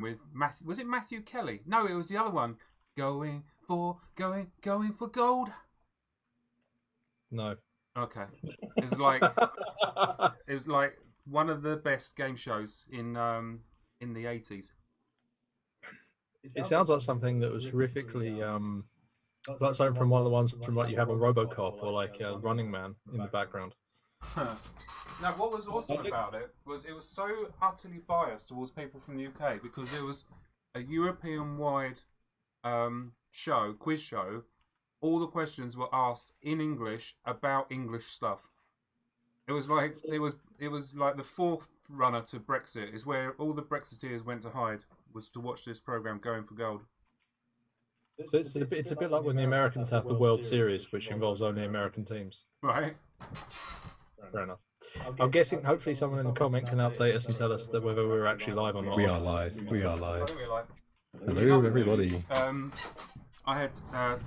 with Matthew. Was it Matthew Kelly? No, it was the other one. Going for gold. No. Okay, it was like one of the best game shows in the 80s. It sounds like something that was horrifically like something from one of the ones from like you have on RoboCop or like Running Man in the background. Now, what was awesome about it was so utterly biased towards people from the UK because it was a European-wide quiz show. All the questions were asked in English about English stuff. It was like the fourth runner to Brexit. Is where all the Brexiteers went to hide, was to watch this program Going for Gold. So it's a bit like when the Americans have the World Series, which involves only American teams. Right. Fair enough. I'm guessing hopefully someone in the comment can update us and tell us that whether we're actually live or not. We are live. We are live. Hello, everybody. I had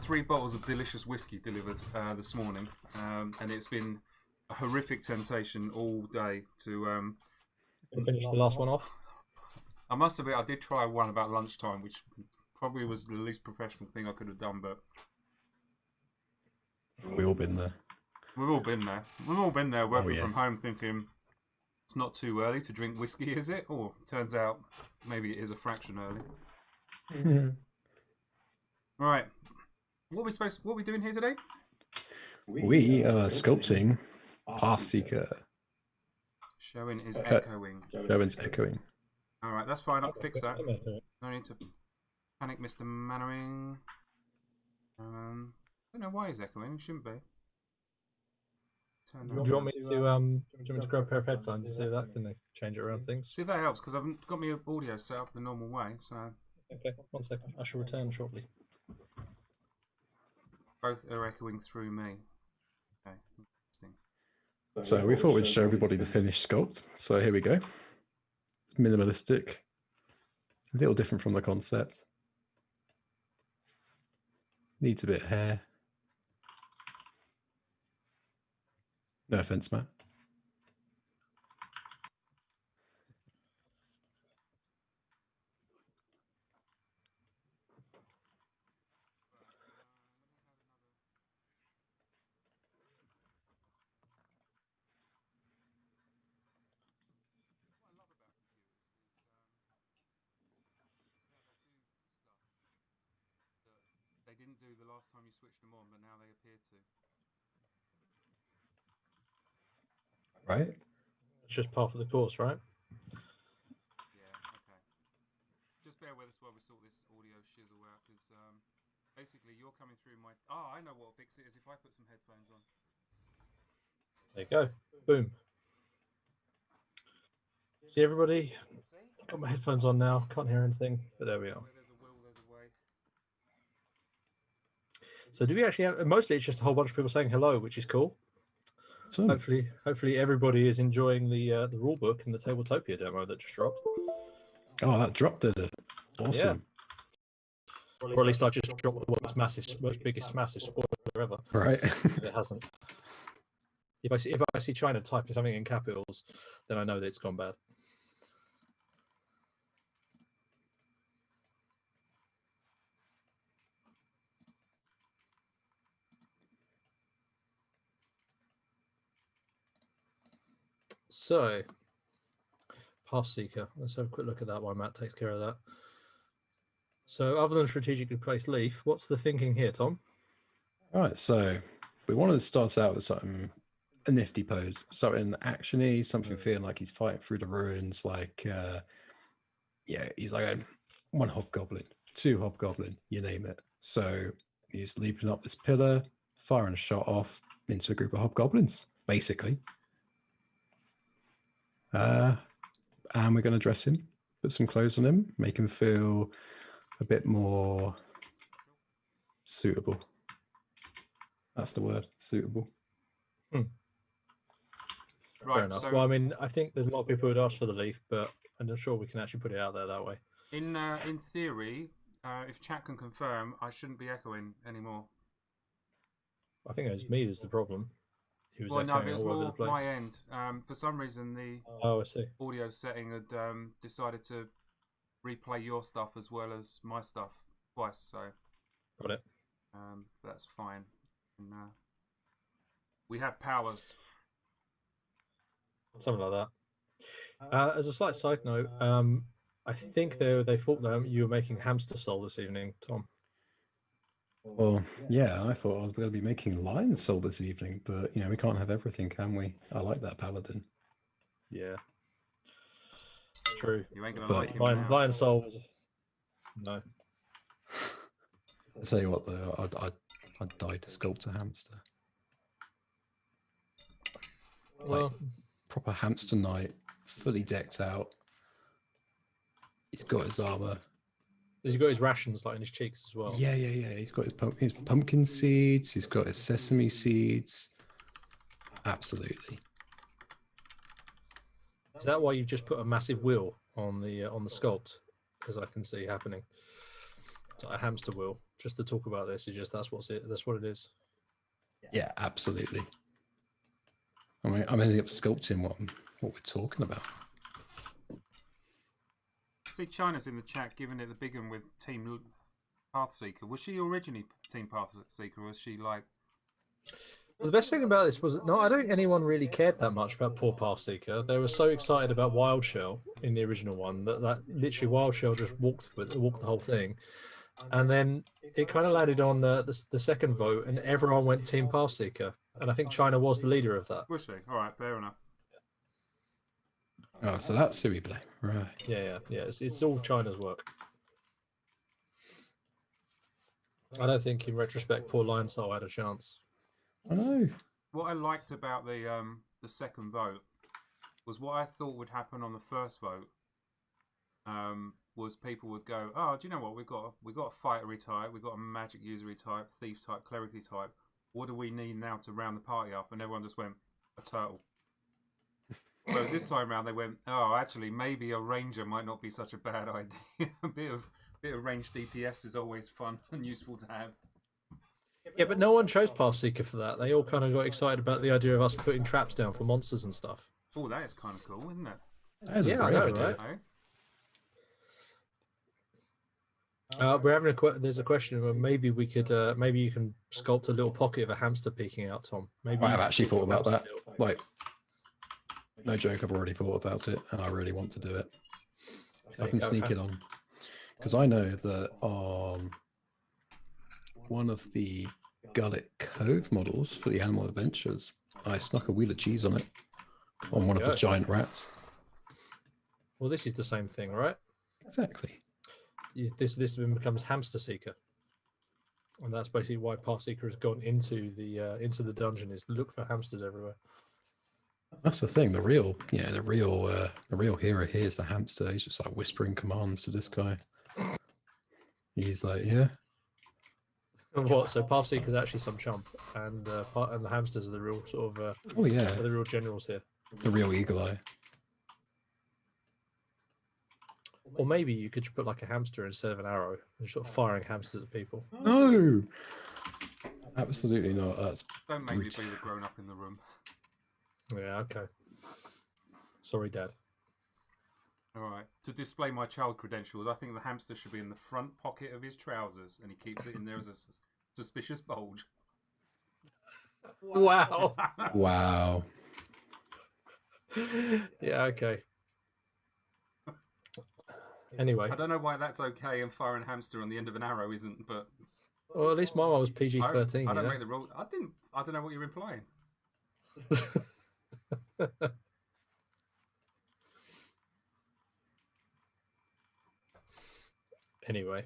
3 bottles of delicious whiskey delivered this morning, and it's been a horrific temptation all day to finish the last one off. I must admit, I did try one about lunchtime, which probably was the least professional thing I could have done, but we've all been there. We've all been there. We've all been there working from home thinking it's not too early to drink whiskey, is it? Or turns out maybe it is a fraction early. Right. What are we doing here today? We are sculpting Pathseeker. Showing is echoing. Showing's echoing. Alright, that's fine, I'll fix that. No need to panic, Mr. Mannering. I don't know why he's echoing, shouldn't be. Do you want me to grab a pair of headphones and see if that can change it around things? See if that helps, because I've got my audio set up the normal way, so... Okay, 1 second. I shall return shortly. Both are echoing through me. Okay, interesting. So we thought we'd show everybody the finished sculpt. So here we go. It's minimalistic. A little different from the concept. Needs a bit of hair. No offense, Matt. They didn't do the last time you switched them on, but now they appear to. Right? It's just part of the course, right? Yeah, okay. Just bear with us while we sort this audio shizzle out, because basically you're coming through my... I know what'll fix it, is if I put some headphones on. There you go. Boom. See everybody? Got my headphones on now. Can't hear anything, but there we are. Where there's a will, there's a way. So do we actually have... Mostly it's just a whole bunch of people saying hello, which is cool. So, Hopefully everybody is enjoying the rulebook and the Tabletopia demo that just dropped. Oh, that dropped it. Awesome. Yeah. Or at least I just dropped the world's biggest massive spoiler ever. Right. It hasn't. If I see China typing something in capitals, then I know that it's gone bad. So, Pathseeker. Let's have a quick look at that while Matt takes care of that. So, other than strategically placed leaf, what's the thinking here, Tom? All right, so we wanted to start out with something, a nifty pose, something actiony, something feeling like he's fighting through the ruins, like, he's like 1 hobgoblin, 2 hobgoblin, you name it. So he's leaping up this pillar, firing a shot off into a group of hobgoblins, basically. And we're going to dress him, put some clothes on him, make him feel a bit more suitable. That's the word, suitable. Right, fair enough. so Well, I mean, I think there's a lot of people who'd ask for the leaf, but I'm not sure we can actually put it out there that way. in theory, if chat can confirm, I shouldn't be echoing anymore. I think it was me that's the problem. He was Well, no, echoing it was all over the more place. my end. For some reason, the Oh, I see. audio setting had decided to replay your stuff as well as my stuff twice, so Got it. that's fine. And, we have powers. Something like that. As a slight side note, I think they thought that you were making hamster soul this evening, Tom. Well, yeah, I thought I was going to be making lion soul this evening, but we can't have everything, can we? I like that paladin. Yeah, it's true. You ain't gonna But like him now. Lion soul was no. I tell you what, though, I'd die to sculpt a hamster. Well, Proper hamster knight, fully decked out. He's got his armor. he's got his rations like in his cheeks as well. Yeah. He's got his pumpkin seeds. He's got his sesame seeds. Absolutely. Is that why you just put a massive wheel on the sculpt? As I can see happening, it's like a hamster wheel. Just to talk about this, that's what it is. Yeah, absolutely. I mean, I'm ending up sculpting what we're talking about. See, China's in the chat giving it the big one with Team Pathseeker. Was she originally Team Pathseeker, or was she like... Well, the best thing about this was I don't think anyone really cared that much about poor Pathseeker. They were so excited about Wild Shell in the original one that literally Wild Shell just walked the whole thing, and then it kind of landed on the second vote, and everyone went Team Pathseeker, and I think China was the leader of that. Was she? All right, fair enough. Oh, so that's who we blame, right? Yeah. It's all China's work. I don't think, in retrospect, poor Lion Soul had a chance. I know. What I liked about the second vote was what I thought would happen on the first vote. Was people would go, oh, do you know what? We've got a fightery type, we've got a magic usery type, thief type, clericy type. What do we need now to round the party up? And everyone just went, a turtle. Whereas this time round they went, oh, actually, maybe a ranger might not be such a bad idea. a bit of ranged DPS is always fun and useful to have. Yeah, but no one chose Pathseeker for that. They all kind of got excited about the idea of us putting traps down for monsters and stuff. Oh, that is kind of cool, isn't it? That is a I great know, idea. right? We're having there's a question where maybe we could maybe you can sculpt a little pocket of a hamster peeking out, Tom. Maybe I've actually thought about that. Like, no joke, I've already thought about it, and I really want to do it. I can sneak it on, because I know that on one of the Gullet Cove models for the Animal Adventures, I snuck a wheel of cheese on it on one of the giant rats. Well, this is the same thing, right? Exactly. This becomes Hamster Seeker, and that's basically why Pathseeker has gone into the dungeon, is look for hamsters everywhere. That's the thing. The real hero here is the hamster. He's just like whispering commands to this guy. He's like, yeah. What? So Pathseeker's actually some chump, and the hamsters are the real sort of Oh yeah, the real generals here. the real eagle eye. Or maybe you could put like a hamster instead of an arrow and sort of firing hamsters at people. No, absolutely not. That's Don't make me be the grown up in the room. Yeah, okay. Sorry, Dad. All right. To display my child credentials, I think the hamster should be in the front pocket of his trousers, and he keeps it in there as a suspicious bulge. Wow. wow. Yeah, okay. Anyway. I don't know why that's okay and firing a hamster on the end of an arrow isn't, but... Well, at least my one was PG-13. I don't make the rule. I don't know what you're implying. Anyway,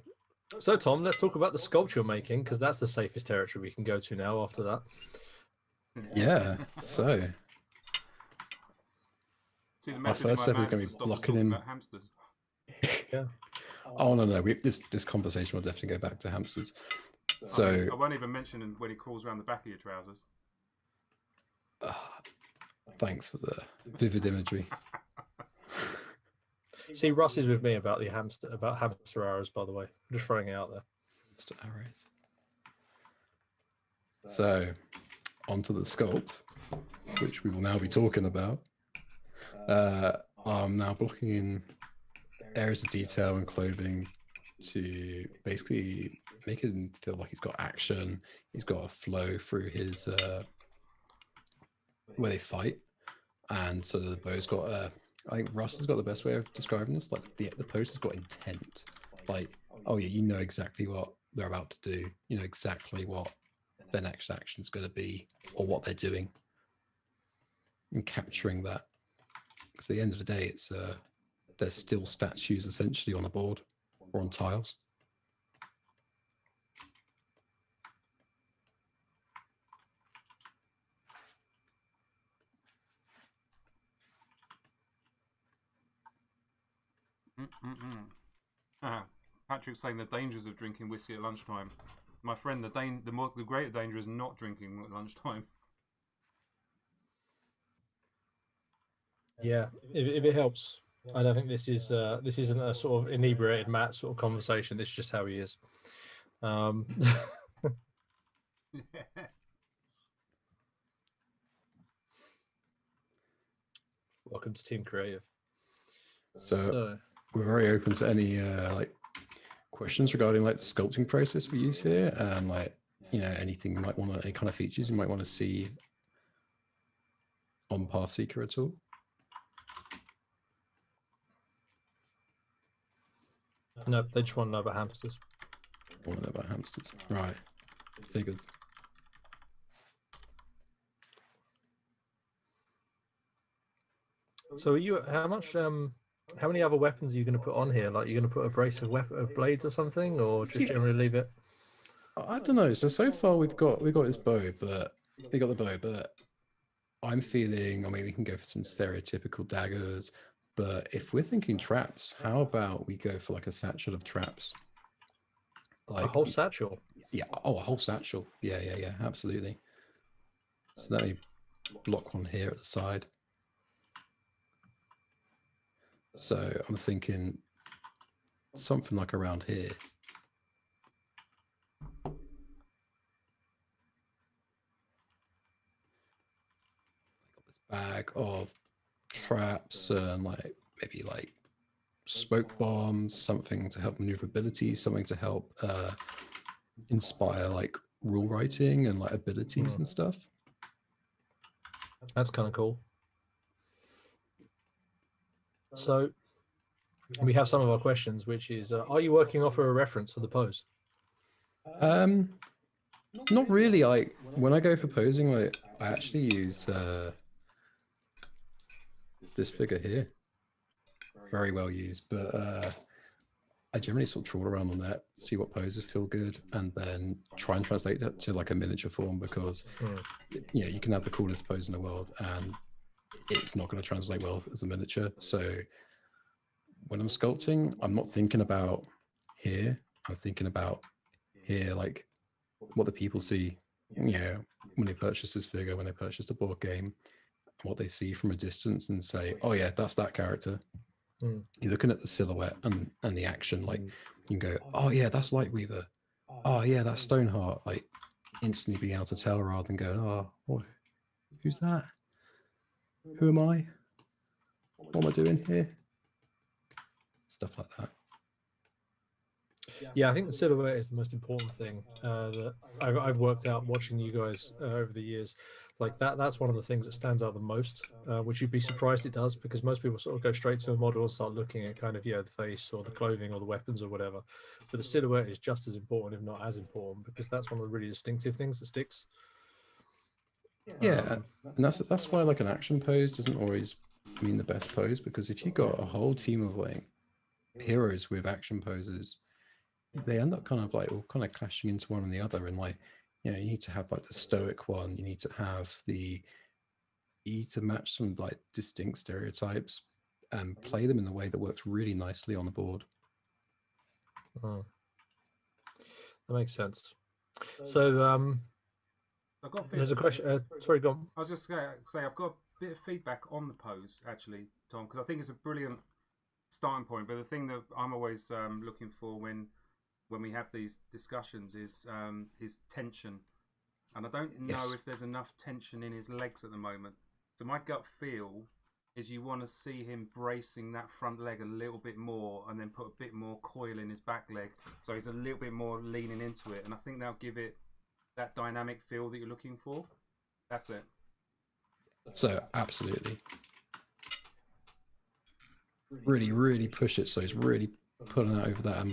so Tom, let's talk about the sculpture you're making, because that's the safest territory we can go to now after that. Yeah. So See, the our first step is going to be blocking in. Hamsters. Yeah. Oh no, this conversation will definitely go back to hamsters. So I won't even mention when he crawls around the back of your trousers. Thanks for the vivid imagery. See, Russ is with me about hamster arrows, by the way. I'm just throwing it out there. Hamster arrows. So, onto the sculpt, which we will now be talking about. I'm now blocking in areas of detail and clothing to basically make him feel like he's got action. He's got a flow through his where they fight, and so the bow's got a. I think Russ has got the best way of describing this. Like the post has got intent. Like, oh yeah, you know exactly what they're about to do. You know exactly what their next action is going to be, or what they're doing, and capturing that. Because at the end of the day, it's there's still statues essentially on a board or on tiles. Patrick's saying the dangers of drinking whiskey at lunchtime. My friend, the greater danger is not drinking at lunchtime. Yeah, if it helps. I don't think this isn't a sort of inebriated Matt sort of conversation. This is just how he is. Welcome to Team Creative. So we're very open to any like questions regarding like the sculpting process we use here, and like anything you might want to, any kind of features you might want to see on Pathseeker at all. No, they just want to know about hamsters. I want to know about hamsters, right? Figures. So are you how many other weapons are you going to put on here? Like, you're going to put a brace of blades or something, or just generally leave it? I don't know. So far we've got this bow, but we got the bow, but I'm feeling, I mean, we can go for some stereotypical daggers, but if we're thinking traps, how about we go for like a satchel of traps? Like a whole satchel? Yeah. Oh, a whole satchel. Yeah, absolutely. So let me block one here at the side. So I'm thinking something like around here. Bag of traps and like maybe like smoke bombs, something to help maneuverability, something to help inspire like rule writing and like abilities and stuff. That's kind of cool. So we have some of our questions, which is, are you working off of a reference for the pose? Not really. Like when I go for posing, like I actually use this figure here. Very well used, but I generally sort of trawl around on that, see what poses feel good, and then try and translate that to like a miniature form, because you can have the coolest pose in the world and it's not going to translate well as a miniature. So when I'm sculpting, I'm not thinking about here, I'm thinking about here, like what the people see, when they purchase this figure, when they purchase the board game, what they see from a distance and say, oh yeah, that's that character. You're looking at the silhouette and the action, like you can go, oh yeah, that's Lightweaver, oh yeah, that's Stoneheart, like instantly being able to tell rather than go, oh, who's that? Who am I? What am I doing here? Stuff like that. Yeah, I think the silhouette is the most important thing that I've worked out watching you guys over the years. Like that's one of the things that stands out the most, which you'd be surprised it does, because most people sort of go straight to a model and start looking at kind of, the face or the clothing or the weapons or whatever. But the silhouette is just as important, if not as important, because that's one of the really distinctive things that sticks. Yeah, and that's why like an action pose doesn't always mean the best pose, because if you got a whole team of like heroes with action poses, they end up kind of like all kind of clashing into one and the other, and like you need to have like the stoic one, you need to match some like distinct stereotypes and play them in a way that works really nicely on the board. That makes sense. So I've got there's a question. Sorry, go on. I was just going to say I've got a bit of feedback on the pose actually, Tom, because I think it's a brilliant starting point. But the thing that I'm always looking for when we have these discussions is his tension, and I don't know if there's enough tension in his legs at the moment. So my gut feel is you want to see him bracing that front leg a little bit more, and then put a bit more coil in his back leg, so he's a little bit more leaning into it, and I think that'll give it that dynamic feel that you're looking for. That's it. So absolutely, really push it. So he's really pulling that over that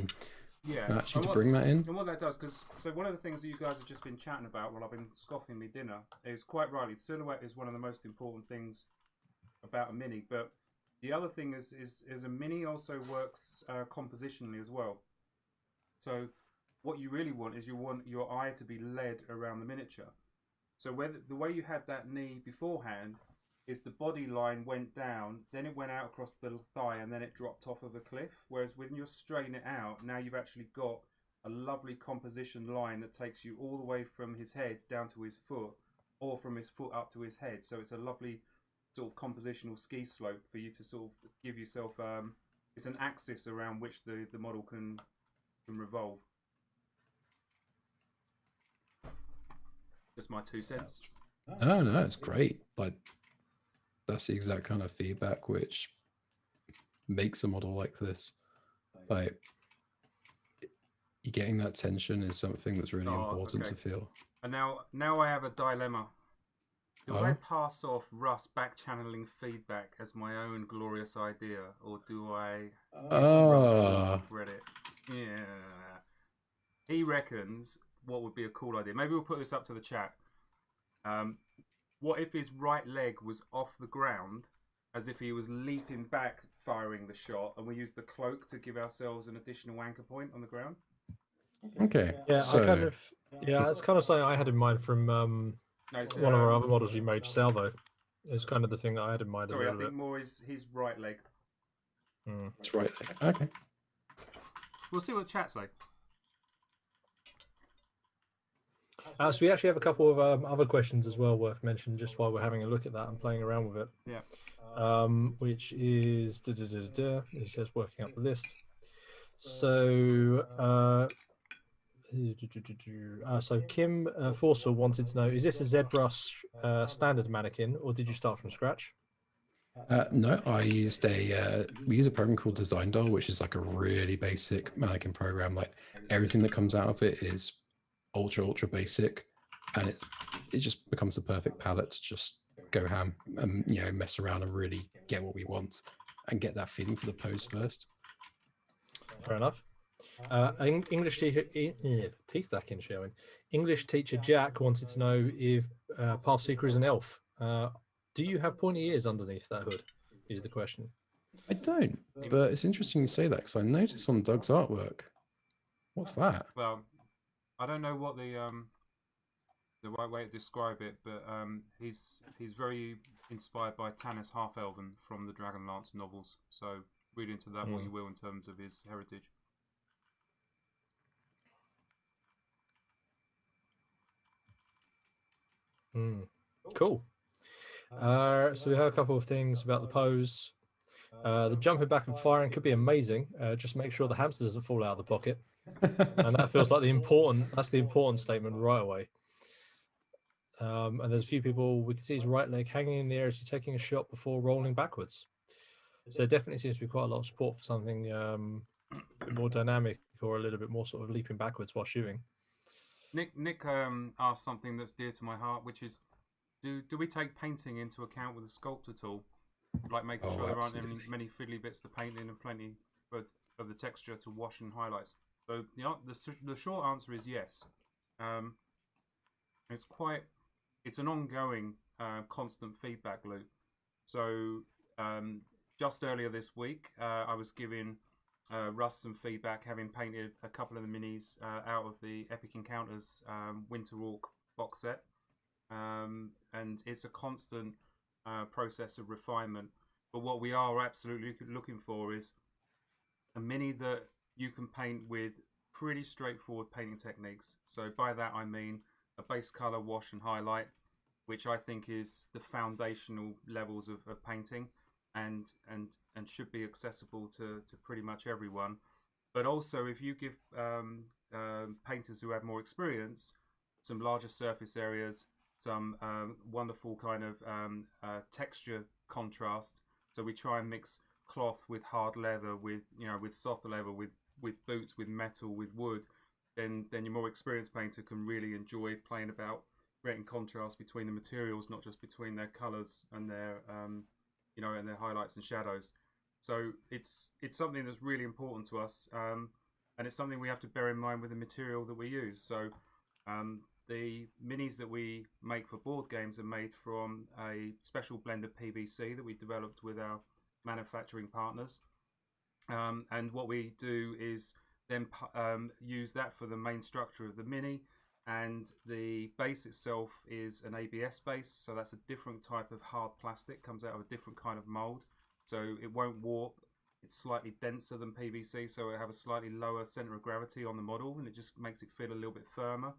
actually to bring that in. And what that does, so one of the things that you guys have just been chatting about while I've been scoffing me dinner is, quite rightly, silhouette is one of the most important things about a mini. But the other thing is a mini also works compositionally as well. So what you really want is you want your eye to be led around the miniature. So whether the way you had that knee beforehand is the body line went down, then it went out across the thigh, and then it dropped off of a cliff. Whereas when you're straightening it out, now you've actually got a lovely composition line that takes you all the way from his head down to his foot, or from his foot up to his head. So it's a lovely sort of compositional ski slope for you to sort of give yourself. It's an axis around which the model can revolve. Just my 2 cents. Oh no, it's great. Like, that's the exact kind of feedback which makes a model like this. Like, you're getting that tension is something that's really important to feel. And now I have a dilemma. Do I pass off Russ back channeling feedback as my own glorious idea, or do I give Russ credit? Yeah. He reckons what would be a cool idea. Maybe we'll put this up to the chat. What if his right leg was off the ground, as if he was leaping back, firing the shot, and we use the cloak to give ourselves an additional anchor point on the ground? Okay. Yeah, so, that's kind of something I had in mind from one of our other models you made, Salvo. It's kind of the thing that I had in mind. Sorry, I think more is his right leg. It's right leg. Okay. We'll see what the chat say. So we actually have a couple of other questions as well worth mentioning, just while we're having a look at that and playing around with it. Yeah. Which is it says working up the list. So so Kim Forcer wanted to know: is this a ZBrush standard mannequin, or did you start from scratch? No, I used we use a program called Design Doll, which is like a really basic mannequin program. Like, everything that comes out of it is ultra basic, and it just becomes the perfect palette to just go ham and mess around and really get what we want and get that feeling for the pose first. Fair enough. English teacher teeth back in showing. English teacher Jack wanted to know if Pathseeker is an elf. Do you have pointy ears underneath that hood? Is the question. I don't, but it's interesting you say that, because I noticed on Doug's artwork. What's that? Well, I don't know what the right way to describe it, but he's very inspired by Tanis Half-Elven from the Dragonlance novels. So read into that what you will in terms of his heritage. Cool. So we have a couple of things about the pose. The jumping back and firing could be amazing. Just make sure the hamster doesn't fall out of the pocket. And that feels like the important statement right away. And there's a few people, we can see his right leg hanging in the air as he's taking a shot before rolling backwards. So there definitely seems to be quite a lot of support for something more dynamic, or a little bit more sort of leaping backwards while shooting. Nick asked something that's dear to my heart, which is, do we take painting into account with the sculpt at all? Like making sure there aren't many fiddly bits to paint in and plenty of the texture to wash and highlight. So the short answer is yes. It's an ongoing constant feedback loop. So just earlier this week, I was giving Russ some feedback, having painted a couple of the minis out of the Epic Encounters Winter Orc box set. And it's a constant process of refinement. But what we are absolutely looking for is a mini that you can paint with pretty straightforward painting techniques. So by that I mean a base color, wash and highlight, which I think is the foundational levels of painting, and should be accessible to pretty much everyone. But also, if you give painters who have more experience some larger surface areas, some wonderful kind of texture contrast, So we try and mix cloth with hard leather, with with soft leather, with boots, with metal, with wood. Then your more experienced painter can really enjoy playing about creating contrast between the materials, not just between their colours and their and their highlights and shadows. So it's something that's really important to us, and it's something we have to bear in mind with the material that we use. So the minis that we make for board games are made from a special blend of PVC that we developed with our manufacturing partners. And what we do is then use that for the main structure of the mini. And the base itself is an ABS base, so that's a different type of hard plastic, comes out of a different kind of mold, so it won't warp. It's slightly denser than PVC, so it have a slightly lower center of gravity on the model, and it just makes it feel a little bit firmer.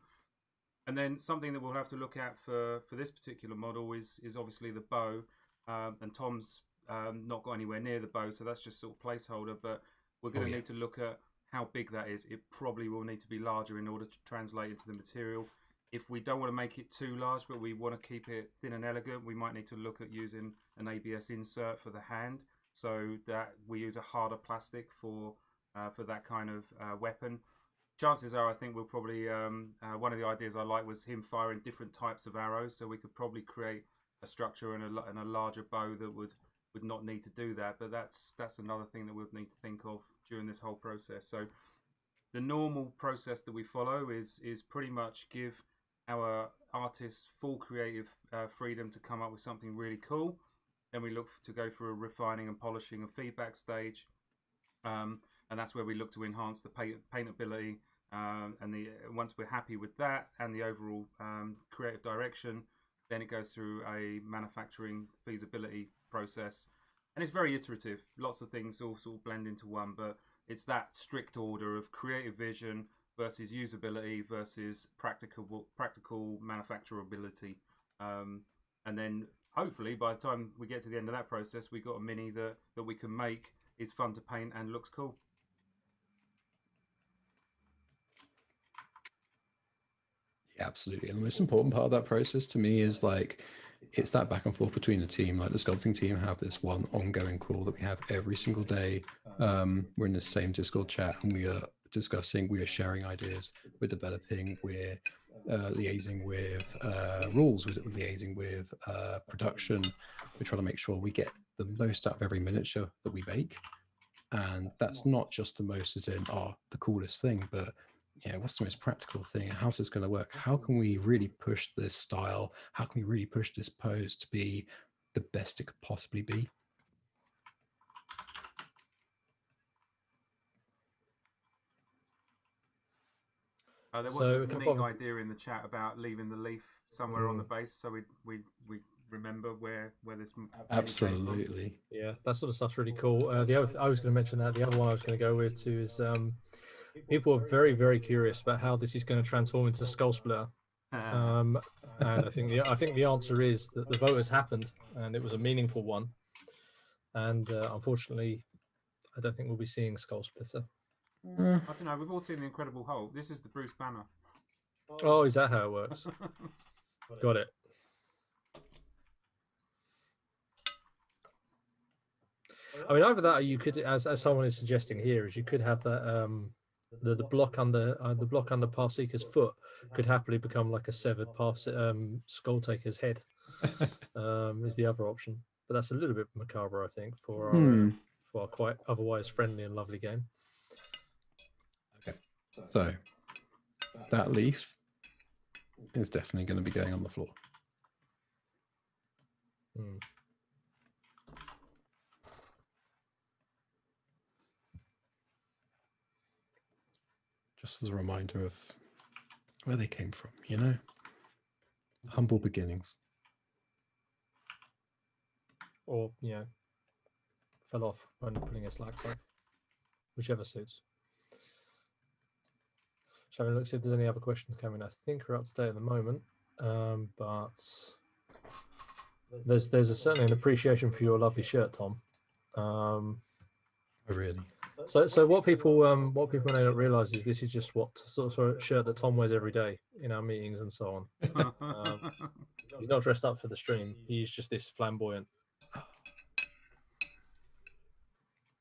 And then something that we'll have to look at for this particular model is obviously the bow, and Tom's not got anywhere near the bow, so that's just sort of placeholder, but we're going to need to look at how big that is. It probably will need to be larger in order to translate into the material. If we don't want to make it too large, but we want to keep it thin and elegant, we might need to look at using an ABS insert for the hand, so that we use a harder plastic for that kind of weapon. Chances are, I think we'll probably one of the ideas I like was him firing different types of arrows, so we could probably create a structure and a larger bow that would not need to do that. But that's another thing that we'll need to think of during this whole process. So the normal process that we follow is pretty much give our artists full creative freedom to come up with something really cool. Then we look to go for a refining and polishing and feedback stage, and that's where we look to enhance the paintability. And once we're happy with that and the overall creative direction, then it goes through a manufacturing feasibility process. And it's very iterative. Lots of things all sort of blend into one, but it's that strict order of creative vision versus usability versus practical manufacturability. And then hopefully by the time we get to the end of that process, we've got a mini that we can make, is fun to paint and looks cool. Yeah, absolutely. And the most important part of that process to me is like, it's that back and forth between the team. Like the sculpting team have this one ongoing call that we have every single day. We're in the same Discord chat and we are discussing, we are sharing ideas, we're developing, we're liaising with rules, we're liaising with production. We're trying to make sure we get the most out of every miniature that we make. And that's not just the most as in, the coolest thing, but yeah, what's the most practical thing? How's this going to work? How can we really push this style? How can we really push this pose to be the best it could possibly be? There was a neat idea in the chat about leaving the leaf somewhere on the base, so we remember where this absolutely. Yeah, that sort of stuff's really cool. I was going to mention that. The other one I was going to go with too is people are very, very curious about how this is going to transform into Skull Splitter. And I think the answer is that the vote has happened, and it was a meaningful one. And unfortunately, I don't think we'll be seeing Skull Splitter. I don't know. We've all seen the Incredible Hulk. This is the Bruce Banner. Oh, is that how it works? Got it. I mean, either that, or you could, as someone is suggesting here, is you could have that the block under Pathseeker's foot could happily become like a severed Skull Taker's head. Is the other option, but that's a little bit macabre, I think, for our quite otherwise friendly and lovely game. Okay, so that leaf is definitely going to be going on the floor. Just as a reminder of where they came from, you know? Humble beginnings. Or, fell off when putting a slack on. Whichever suits. Shall we look see if there's any other questions coming? I think we're up to date at the moment. But there's certainly an appreciation for your lovely shirt, Tom. Really? So what people may not realise is this is just what sort of shirt that Tom wears every day in our meetings and so on. He's not dressed up for the stream. He's just this flamboyant.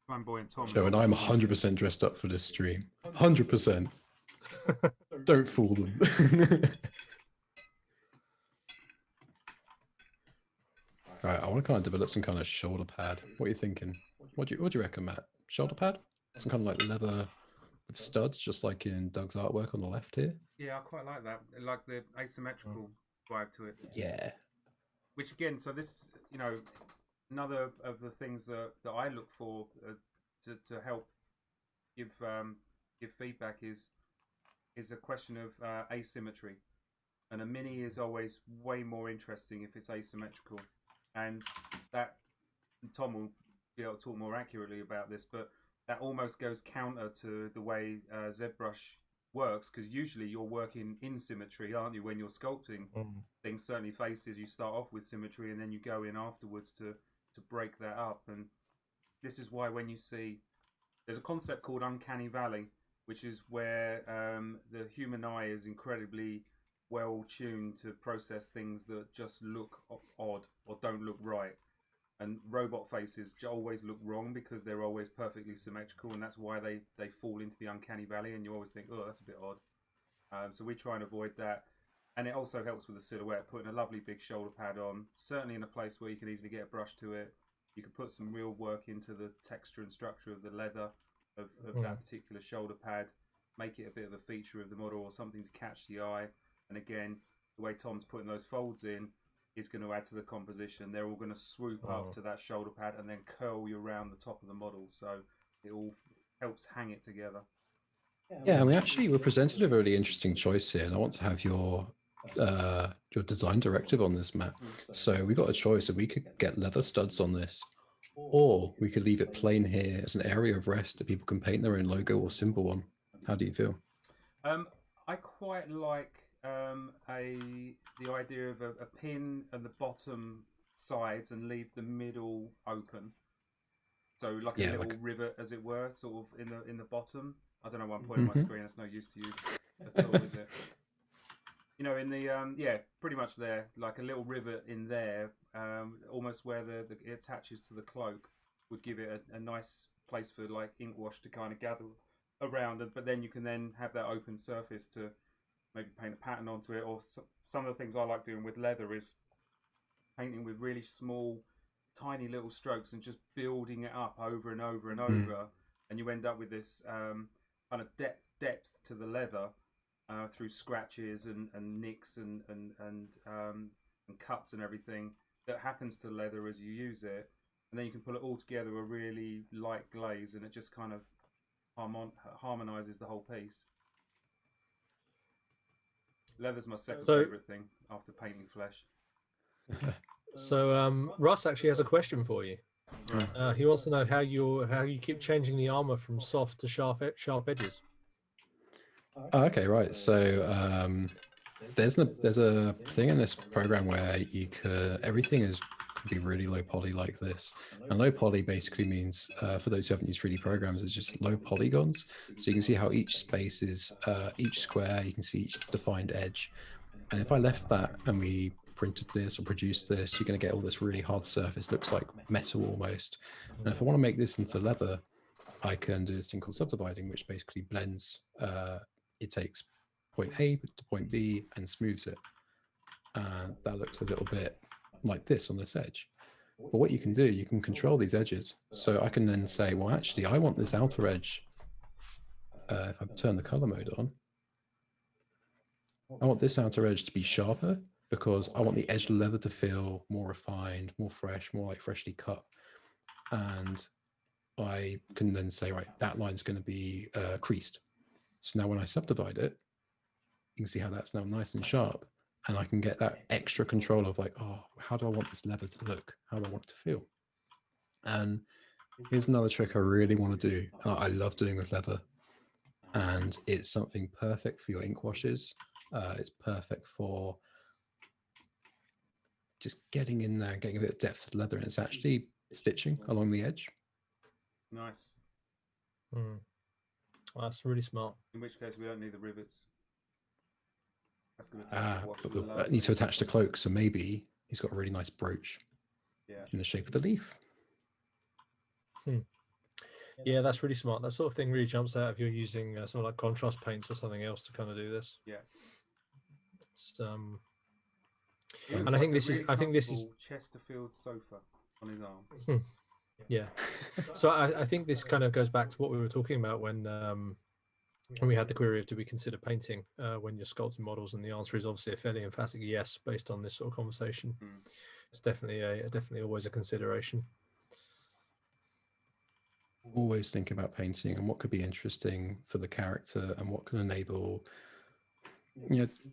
Flamboyant Tom. Joe, and I'm 100% dressed up for this stream. 100%. Don't fool them. Right, I want to kind of develop some kind of shoulder pad. What are you thinking? What do you reckon, Matt? Shoulder pad? Some kind of like leather with studs, just like in Doug's artwork on the left here. Yeah, I quite like that. I like the asymmetrical vibe to it. Yeah. Which again, so this, you know, another of the things that I look for to help give feedback is a question of asymmetry, and a mini is always way more interesting if it's asymmetrical, and that Tom will be able to talk more accurately about this, but that almost goes counter to the way ZBrush works, because usually you're working in symmetry, aren't you, when you're sculpting things? Certainly faces, you start off with symmetry and then you go in afterwards to break that up. And this is why when you see, there's a concept called uncanny valley, which is where the human eye is incredibly well tuned to process things that just look odd or don't look right, and robot faces always look wrong because they're always perfectly symmetrical, and that's why they fall into the uncanny valley, and you always think, oh, that's a bit odd. So we try and avoid that, and it also helps with the silhouette, putting a lovely big shoulder pad on, certainly in a place where you can easily get a brush to it. You can put some real work into the texture and structure of the leather of that particular shoulder pad, make it a bit of a feature of the model or something to catch the eye. And again, the way Tom's putting those folds in is going to add to the composition. They're all going to swoop up to that shoulder pad and then curl you around the top of the model, so it all helps hang it together. Yeah, and we were presented a really interesting choice here, and I want to have your design directive on this, Matt. So we got a choice that we could get leather studs on this, or we could leave it plain here as an area of rest that people can paint their own logo or symbol on. How do you feel? I quite like the idea of a pin at the bottom sides and leave the middle open, so like a little rivet, as it were, sort of in the bottom. I don't know why I'm pointing my screen. It's no use to you at all, is it? You know, in the pretty much there, like a little rivet in there, almost where it attaches to the cloak, would give it a nice place for like ink wash to kind of gather around, but then you can then have that open surface to maybe paint a pattern onto it. Or some of the things I like doing with leather is painting with really small, tiny little strokes and just building it up over and over and over, and you end up with this kind of depth to the leather through scratches and nicks and cuts and everything that happens to leather as you use it, and then you can put it all together a really light glaze, and it just kind of harmonizes the whole piece. Leather's my second favorite thing after painting flesh. So Russ actually has a question for you. He wants to know how you keep changing the armor from soft to sharp edges. Okay, right. So there's a thing in this program where everything could be really low poly like this. And low poly basically means, for those who haven't used 3D programs, it's just low polygons. So you can see how each space is, each square, you can see each defined edge. And if I left that and we printed this or produced this, you're going to get all this really hard surface, looks like metal almost. And if I want to make this into leather, I can do this thing called subdividing, which basically blends, it takes point A to point B and smooths it. And that looks a little bit like this on this edge. But what you can do, you can control these edges. So I can then say, well, actually, I want this outer edge. If I turn the color mode on, I want this outer edge to be sharper because I want the edge of the leather to feel more refined, more fresh, more like freshly cut. And I can then say, right, that line's going to be creased. So now when I subdivide it, you can see how that's now nice and sharp. And I can get that extra control of like, oh, how do I want this leather to look? How do I want it to feel? And here's another trick I really want to do. I love doing with leather. And it's something perfect for your ink washes. It's perfect for just getting in there and getting a bit of depth to leather. And it's actually stitching along the edge. Nice. Well, that's really smart. In which case, we don't need the rivets. That's going to take a wash. But I need to attach the cloak, so maybe he's got a really nice brooch in the shape of the leaf. Yeah, that's really smart. That sort of thing really jumps out if you're using something like contrast paints or something else to kind of do this. Yeah. It's, He looks and I like think a this is. really I think this is. comfortable Chesterfield sofa on his arm. Yeah. So I think this kind of goes back to what we were talking about when we had the query of do we consider painting when you're sculpting models, and the answer is obviously a fairly emphatic yes based on this sort of conversation. It's definitely always a consideration. Always thinking about painting and what could be interesting for the character and what can enable.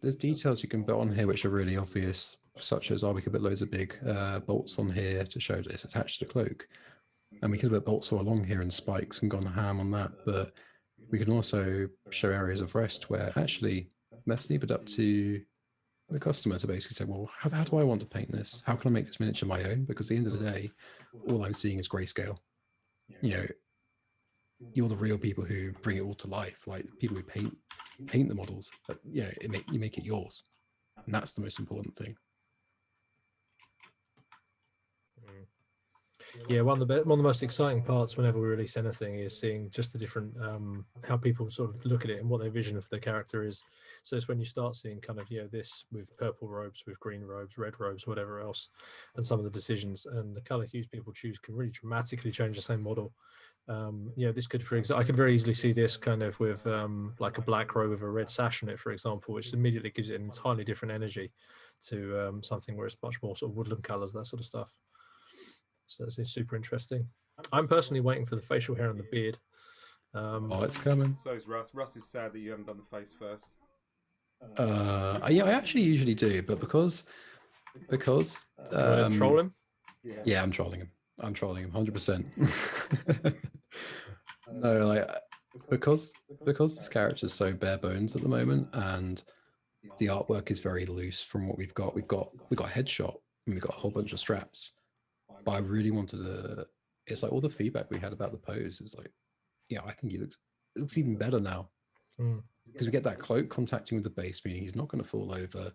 There's details you can put on here which are really obvious, such as we could put loads of big bolts on here to show that it's attached to the cloak, and we could put bolts all along here and spikes and gone ham on that. But we can also show areas of rest where actually let's leave it up to the customer to basically say, well, how do I want to paint this? How can I make this miniature my own? Because at the end of the day, all I'm seeing is grayscale. You're the real people who bring it all to life, like people who paint the models. But you make it yours, and that's the most important thing. Yeah, one of the most exciting parts whenever we release anything is seeing just the different how people sort of look at it and what their vision of the character is. So it's when you start seeing kind of this with purple robes, with green robes, red robes, whatever else, and some of the decisions and the color hues people choose can really dramatically change the same model. This could, for example, I could very easily see this kind of with like a black robe with a red sash on it, for example, which immediately gives it an entirely different energy to something where it's much more sort of woodland colors, that sort of stuff. So it's super interesting. I'm personally waiting for the facial hair and the beard. It's coming. So is Russ. Russ is sad that you haven't done the face first. I actually usually do, but because troll him. Yeah, I'm trolling him. 100%. No, like because this character is so bare bones at the moment, and the artwork is very loose from what we've got. We've got headshot and we've got a whole bunch of straps. But I really wanted to. It's like all the feedback we had about the pose is like, I think it looks even better now because we get that cloak contacting with the base, meaning he's not going to fall over.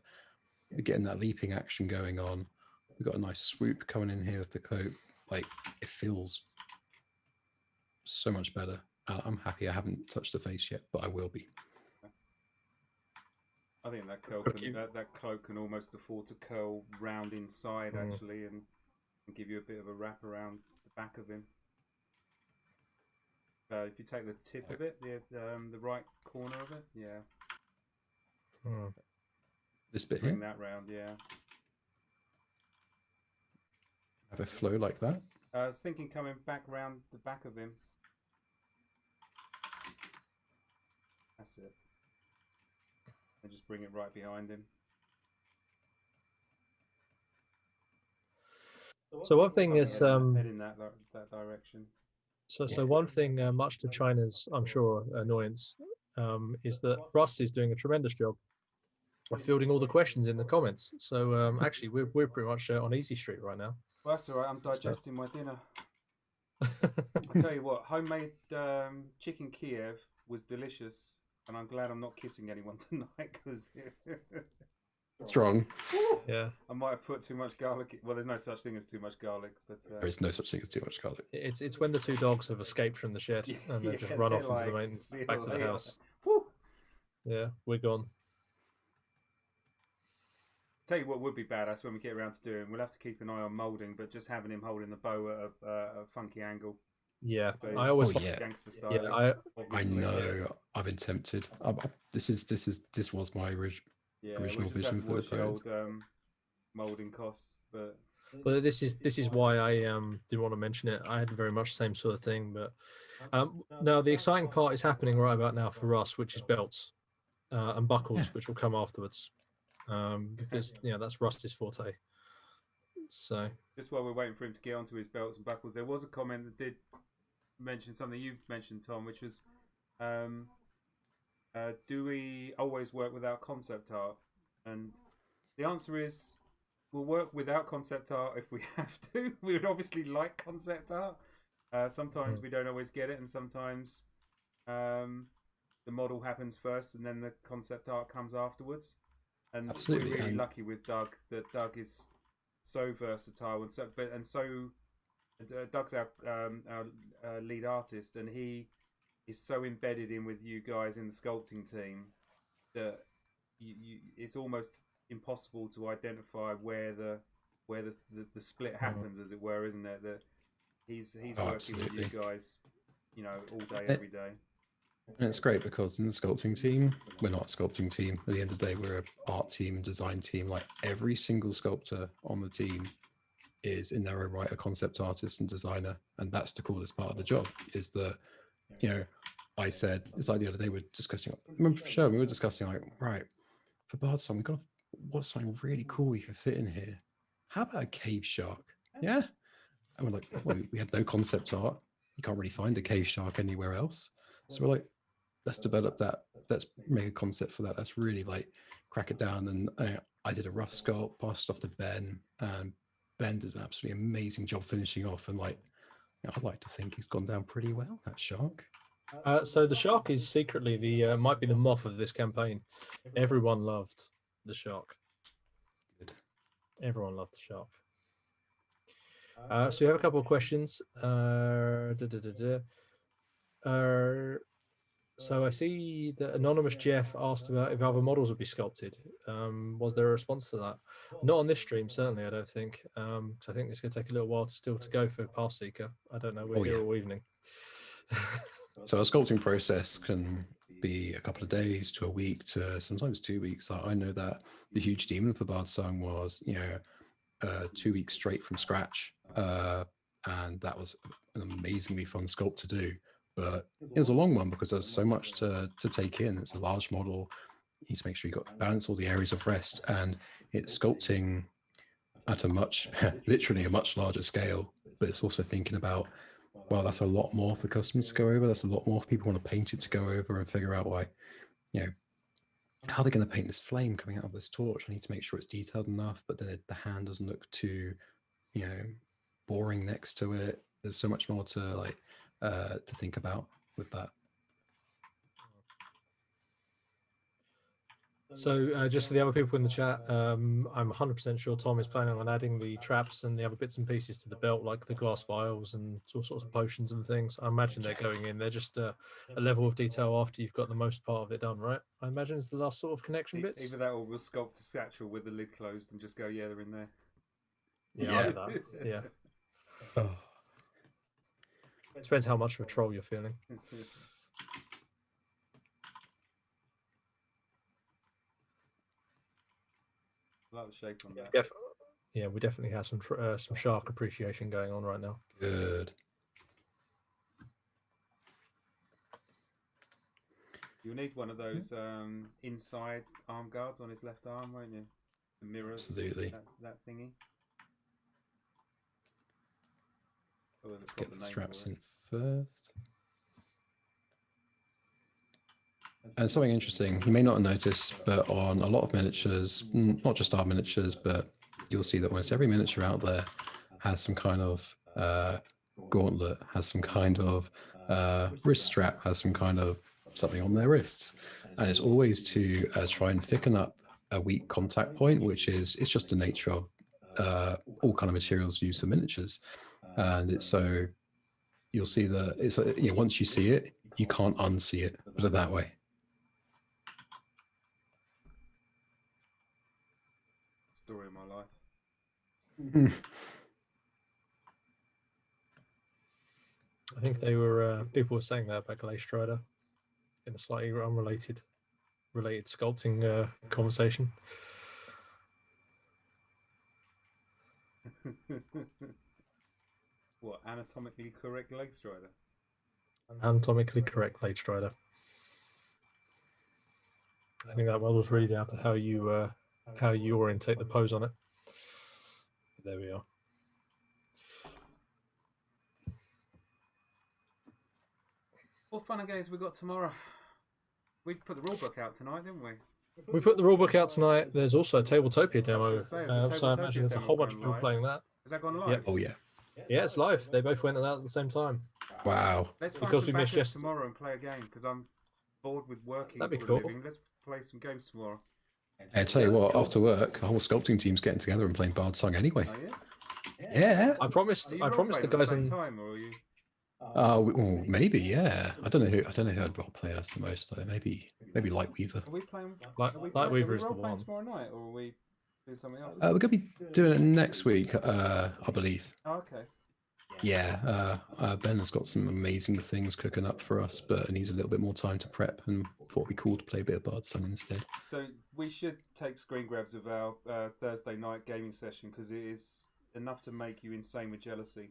We're getting that leaping action going on. We've got a nice swoop coming in here with the cloak. Like, it feels so much better. I'm happy I haven't touched the face yet, but I will be. I think that cloak can almost afford to curl round inside actually, and give you a bit of a wrap around the back of him. If you take the tip of it, the right corner of it, This bit bring here. that round, Have a flow like that. I was thinking coming back round the back of him. That's it. And just bring it right behind him. So one thing is head in that direction. So one thing, much to China's, I'm sure, annoyance, is that Russ is doing a tremendous job of fielding all the questions in the comments. So actually, we're pretty much on easy street right now. Well, that's all right. I'm digesting my dinner. I tell you what, homemade chicken Kiev was delicious, and I'm glad I'm not kissing anyone tonight because strong. Yeah, I might have put too much garlic. Well, there's no such thing as too much garlic, but there is no such thing as too much garlic. It's when the two dogs have escaped from the shed and they just run off into the main back to the house. Yeah, we're gone. Tell you what would be badass when we get around to doing. We'll have to keep an eye on moulding, but just having him holding the bow at a funky angle. Yeah, So I always gangster style. Yeah, I know. I've been tempted. This was my original vision for the pose. The old moulding costs, but well, this is why I didn't want to mention it. I had very much the same sort of thing, but now the exciting part is happening right about now for us, which is belts and buckles, which will come afterwards. Because that's Rusty's forte. So just while we're waiting for him to get onto his belts and buckles, there was a comment that did mention something you mentioned, Tom, which was do we always work without concept art? And the answer is we'll work without concept art if we have to. We would obviously like concept art. Sometimes we don't always get it, and sometimes the model happens first and then the concept art comes afterwards. And absolutely. We're really lucky with Doug that Doug is so versatile and so Doug's our lead artist, and he is so embedded in with you guys in the sculpting team that it's almost impossible to identify where the split happens, as it were, isn't it? That he's working absolutely. with you guys, all day, It- every day. And it's great because in the sculpting team, we're not a sculpting team. At the end of the day, we're an art team, design team. Like every single sculptor on the team is in their own right a concept artist and designer, and that's the coolest part of the job. Is that I said it's like the other day we were discussing. Remember for sure we were discussing like right for Bardsung, what's something really cool we could fit in here? How about a cave shark? Yeah, and we're like, well, we had no concept art. You can't really find a cave shark anywhere else. So we're like, let's develop that. Let's make a concept for that. Let's really like crack it down. And I did a rough sculpt, passed off to Ben, and Ben did an absolutely amazing job finishing off. And like, I'd like to think he's gone down pretty well, that shark. So the shark is secretly the might be the moth of this campaign. Everyone loved the shark. Good. Everyone loved the shark. So we have a couple of questions. So I see that Anonymous Jeff asked about if other models would be sculpted. Was there a response to that? Not on this stream, certainly, I don't think. So I think it's going to take a little while still to go for Pathseeker. I don't know, we're here all evening. So our sculpting process can be a couple of days to a week to sometimes 2 weeks. I know that the huge demon for Bardsung was, 2 weeks straight from scratch. And that was an amazingly fun sculpt to do. But it was a long one because there's so much to take in. It's a large model. You need to make sure you've got to balance all the areas of rest. And it's sculpting at literally a much larger scale. But it's also thinking about, well, that's a lot more for customers to go over. That's a lot more for people who want to paint it to go over and figure out why, how they're going to paint this flame coming out of this torch. I need to make sure it's detailed enough, but then the hand doesn't look too, boring next to it. There's so much more to think about with that. So just for the other people in the chat, I'm 100% sure Tom is planning on adding the traps and the other bits and pieces to the belt, like the glass vials and all sorts of potions and things. I imagine they're going in. They're just a level of detail after you've got the most part of it done, right? I imagine it's the last sort of connection bits. Either that or we'll sculpt a statue with the lid closed and just go, yeah, they're in there. Yeah, I do that. Yeah. Oh. Depends how much of a troll you're feeling. I like the shape on that. Yeah, we definitely have some shark appreciation going on right now. Good. You'll need one of those inside arm guards on his left arm, won't you? The mirrors. Absolutely. That thingy. Oh, Let's get the straps in first. And something interesting, you may not notice, but on a lot of miniatures, not just our miniatures, but you'll see that almost every miniature out there has some kind of gauntlet, has some kind of wrist strap, has some kind of something on their wrists. And it's always to try and thicken up a weak contact point, which is, it's just the nature of all kind of materials used for miniatures. And it's so, you'll see that it's, once you see it, you can't unsee it, put it that way. Story of my life. I think people were saying that about Glaze Strider in a slightly related sculpting conversation. What, anatomically correct leg strider? Anatomically correct Glaze Strider. I think that one was really down to how you orientate the pose on it. There we are. What fun and games we got tomorrow? We put the rulebook out tonight, didn't we? We put the rulebook out tonight. There's also a Tabletopia demo, say, so I imagine there's a whole bunch of people playing that. Has that gone live? Yep. Oh yeah. Yeah, it's live. They both went out at the same time. Wow. Let's find Because some we missed backers yesterday. tomorrow and play a game because I'm bored with working That'd be for cool. a living. Let's play some games tomorrow. I tell you what, after work, the whole sculpting team's getting together and playing Bardsung anyway. Oh yeah. Yeah. I promised. Are you I promised the role-playing at guys the same in. time, or are you? Maybe, yeah. I don't know who I'd role play as the most though. Maybe Lightweaver. Are we playing? Light, Are we Lightweaver is the role playing one. tomorrow night, or are we doing something else? We're gonna be doing it next week, I believe. Oh, okay. Yeah, Ben has got some amazing things cooking up for us, but it needs a little bit more time to prep, and thought it'd be cool to play a bit of Bardsung instead. So we should take screen grabs of our Thursday night gaming session because it is enough to make you insane with jealousy.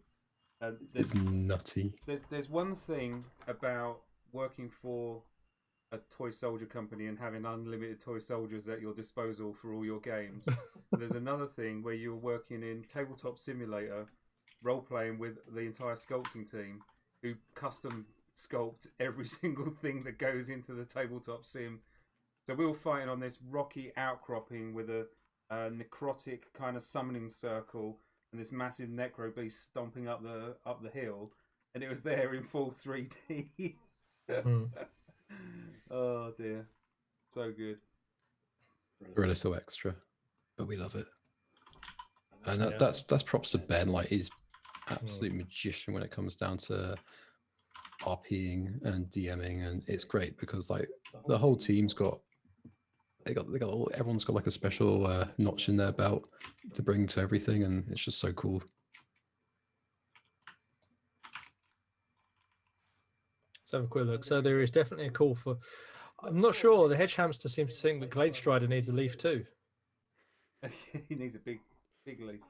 It's nutty. There's one thing about working for a toy soldier company and having unlimited toy soldiers at your disposal for all your games. There's another thing where you're working in Tabletop Simulator, role-playing with the entire sculpting team, who custom sculpt every single thing that goes into the tabletop sim. So we're all fighting on this rocky outcropping with a necrotic kind of summoning circle and this massive necro beast stomping up the hill, and it was there in full 3D. Oh dear, so good. A little extra, but we love it. And Yeah. that's props to Ben. Like, he's absolute magician when it comes down to RPing and DMing, and it's great because like the whole team's got everyone's got like a special notch in their belt to bring to everything, and it's just so cool. Let's have a quick look. So there is definitely a call for. I'm not sure. The hedge hamster seems to think that Glade Strider needs a leaf too. He needs a big leaf.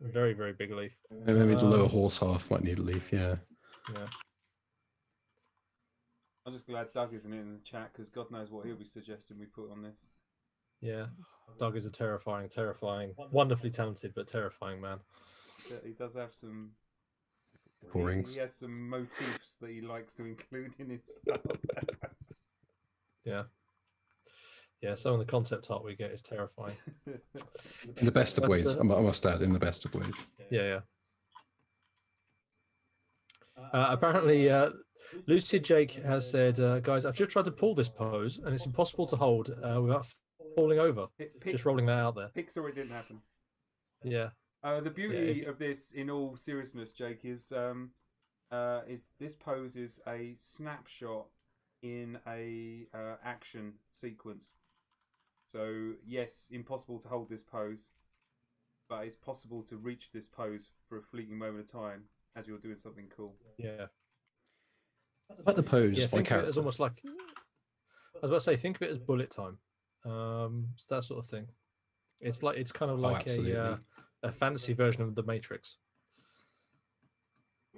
A very, very big leaf. Maybe the lower horse half might need a leaf. Yeah. Yeah. I'm just glad Doug isn't in the chat because God knows what he'll be suggesting we put on this. Yeah. Doug is a terrifying, wonderfully talented but terrifying man. He does have some. Rings. He has some motifs that he likes to include in his stuff. Yeah. Yeah, some of the concept art we get is terrifying. In the best of ways, I must add, in the best of ways. Yeah. Apparently, Lucid Jake has said, guys, I've just tried to pull this pose and it's impossible to hold without falling over. Just rolling that out there. Pixar, it didn't happen. Yeah. The beauty of this, in all seriousness, Jake, is this pose is a snapshot in a action sequence. So yes, impossible to hold this pose, but it's possible to reach this pose for a fleeting moment of time as you're doing something cool. Yeah. Like the pose. Yeah, think of it as almost like. I was about to say, think of it as bullet time. It's that sort of thing. It's kind of like a fantasy version of the Matrix.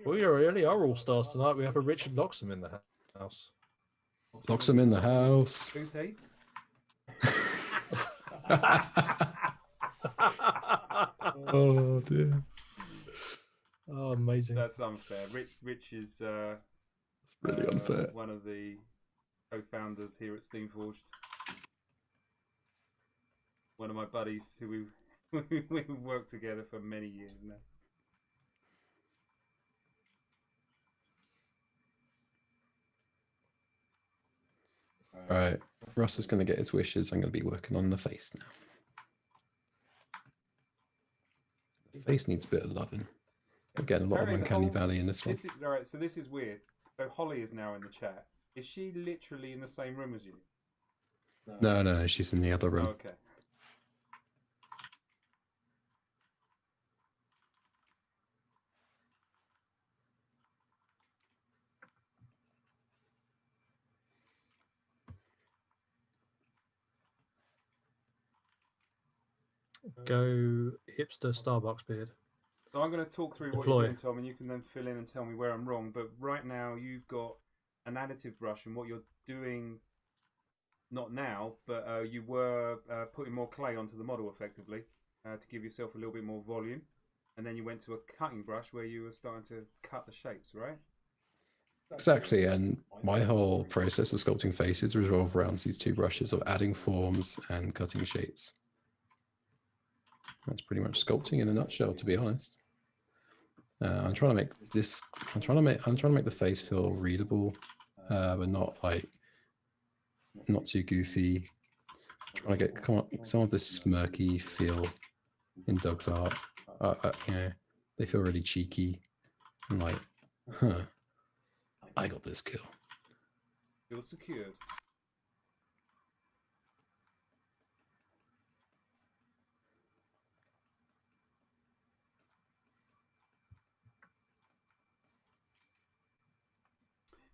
We really are all stars tonight. We have a Richard Loxham in the house. Loxham in the house. Who's he? Oh dear. Oh, amazing. That's unfair. Rich is really unfair. One of the co-founders here at Steamforged. One of my buddies who we've worked together for many years now. Right, Russ is going to get his wishes. I'm going to be working on the face now. The face needs a bit of loving. Again, a lot of Uncanny Valley in this one. Alright, so this is weird. So Holly is now in the chat. Is she literally in the same room as you? No, she's in the other room. Oh, okay. Go hipster Starbucks beard. So I'm going to talk through what you're doing, Tom, and you can then fill in and tell me where I'm wrong. But right now, you've got an additive brush, and what you're doing, not now, but you were putting more clay onto the model effectively to give yourself a little bit more volume. And then you went to a cutting brush where you were starting to cut the shapes, right? Exactly, and my whole process of sculpting faces revolves around these two brushes of adding forms and cutting shapes. That's pretty much sculpting in a nutshell, to be honest. I'm trying to make this. I'm trying to make the face feel readable, but not too goofy. Trying to get some of this smirky feel in Doug's art. They feel really cheeky. And like, huh, I got this kill. Feel secured.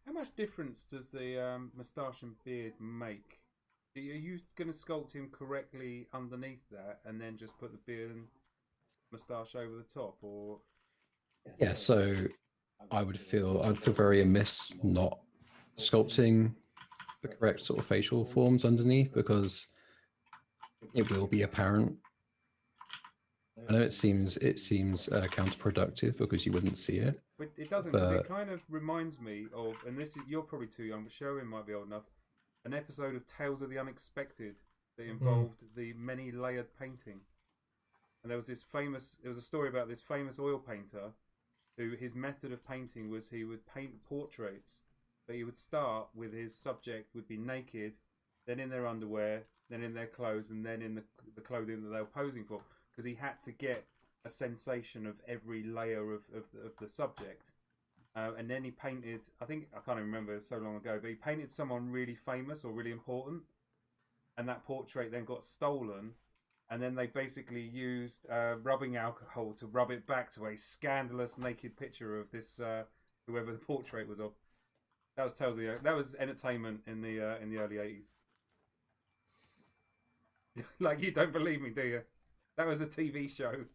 How much difference does the moustache and beard make? Are you going to sculpt him correctly underneath that, and then just put the beard and moustache over the top, or? Yeah, so I'd feel very amiss not sculpting the correct sort of facial forms underneath, because it will be apparent. I know it seems counterproductive because you wouldn't see it. But it doesn't, because it kind of reminds me of, and this is, you're probably too young, but Sherwin might be old enough, an episode of Tales of the Unexpected that involved the many layered painting. And there was this it was a story about this famous oil painter who, his method of painting was he would paint portraits, but he would start with his subject would be naked, then in their underwear, then in their clothes, and then in the clothing that they were posing for, because he had to get a sensation of every layer of the subject. And then he painted, I can't even remember, it was so long ago, but he painted someone really famous or really important, and that portrait then got stolen, and then they basically used rubbing alcohol to rub it back to a scandalous naked picture of this whoever the portrait was of. That was that was entertainment in the early 80s. Like, you don't believe me, do you? That was a TV show.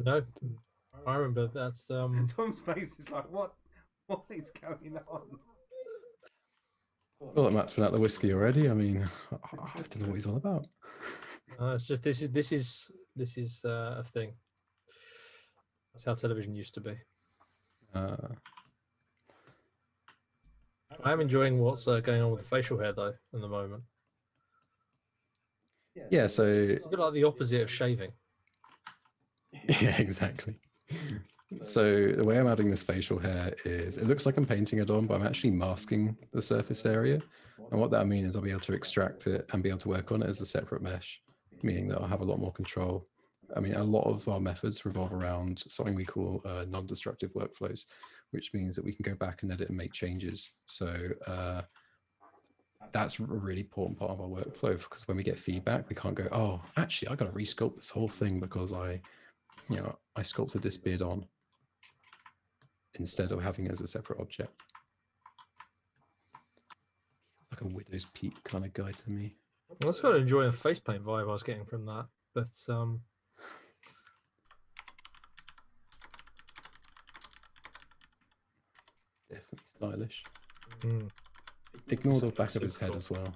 No, I remember that's Tom's face is like, what is going on? Well, like Matt's been out the whiskey already. I mean, I don't know what he's all about. it's just this is a thing. That's how television used to be. I'm enjoying what's going on with the facial hair though in the moment. Yeah, so it's a bit like the opposite of shaving. Yeah, exactly. So the way I'm adding this facial hair is, it looks like I'm painting it on, but I'm actually masking the surface area. And what that means is I'll be able to extract it and be able to work on it as a separate mesh, meaning that I'll have a lot more control. I mean, a lot of our methods revolve around something we call non-destructive workflows, which means that we can go back and edit and make changes. So that's a really important part of our workflow, because when we get feedback, we can't go, oh, actually, I got to resculpt this whole thing because I sculpted this beard on, instead of having it as a separate object. Like a widow's peak kind of guy to me. I was sort of enjoying the face paint vibe I was getting from that, but definitely stylish. Ignore the back of his head as well.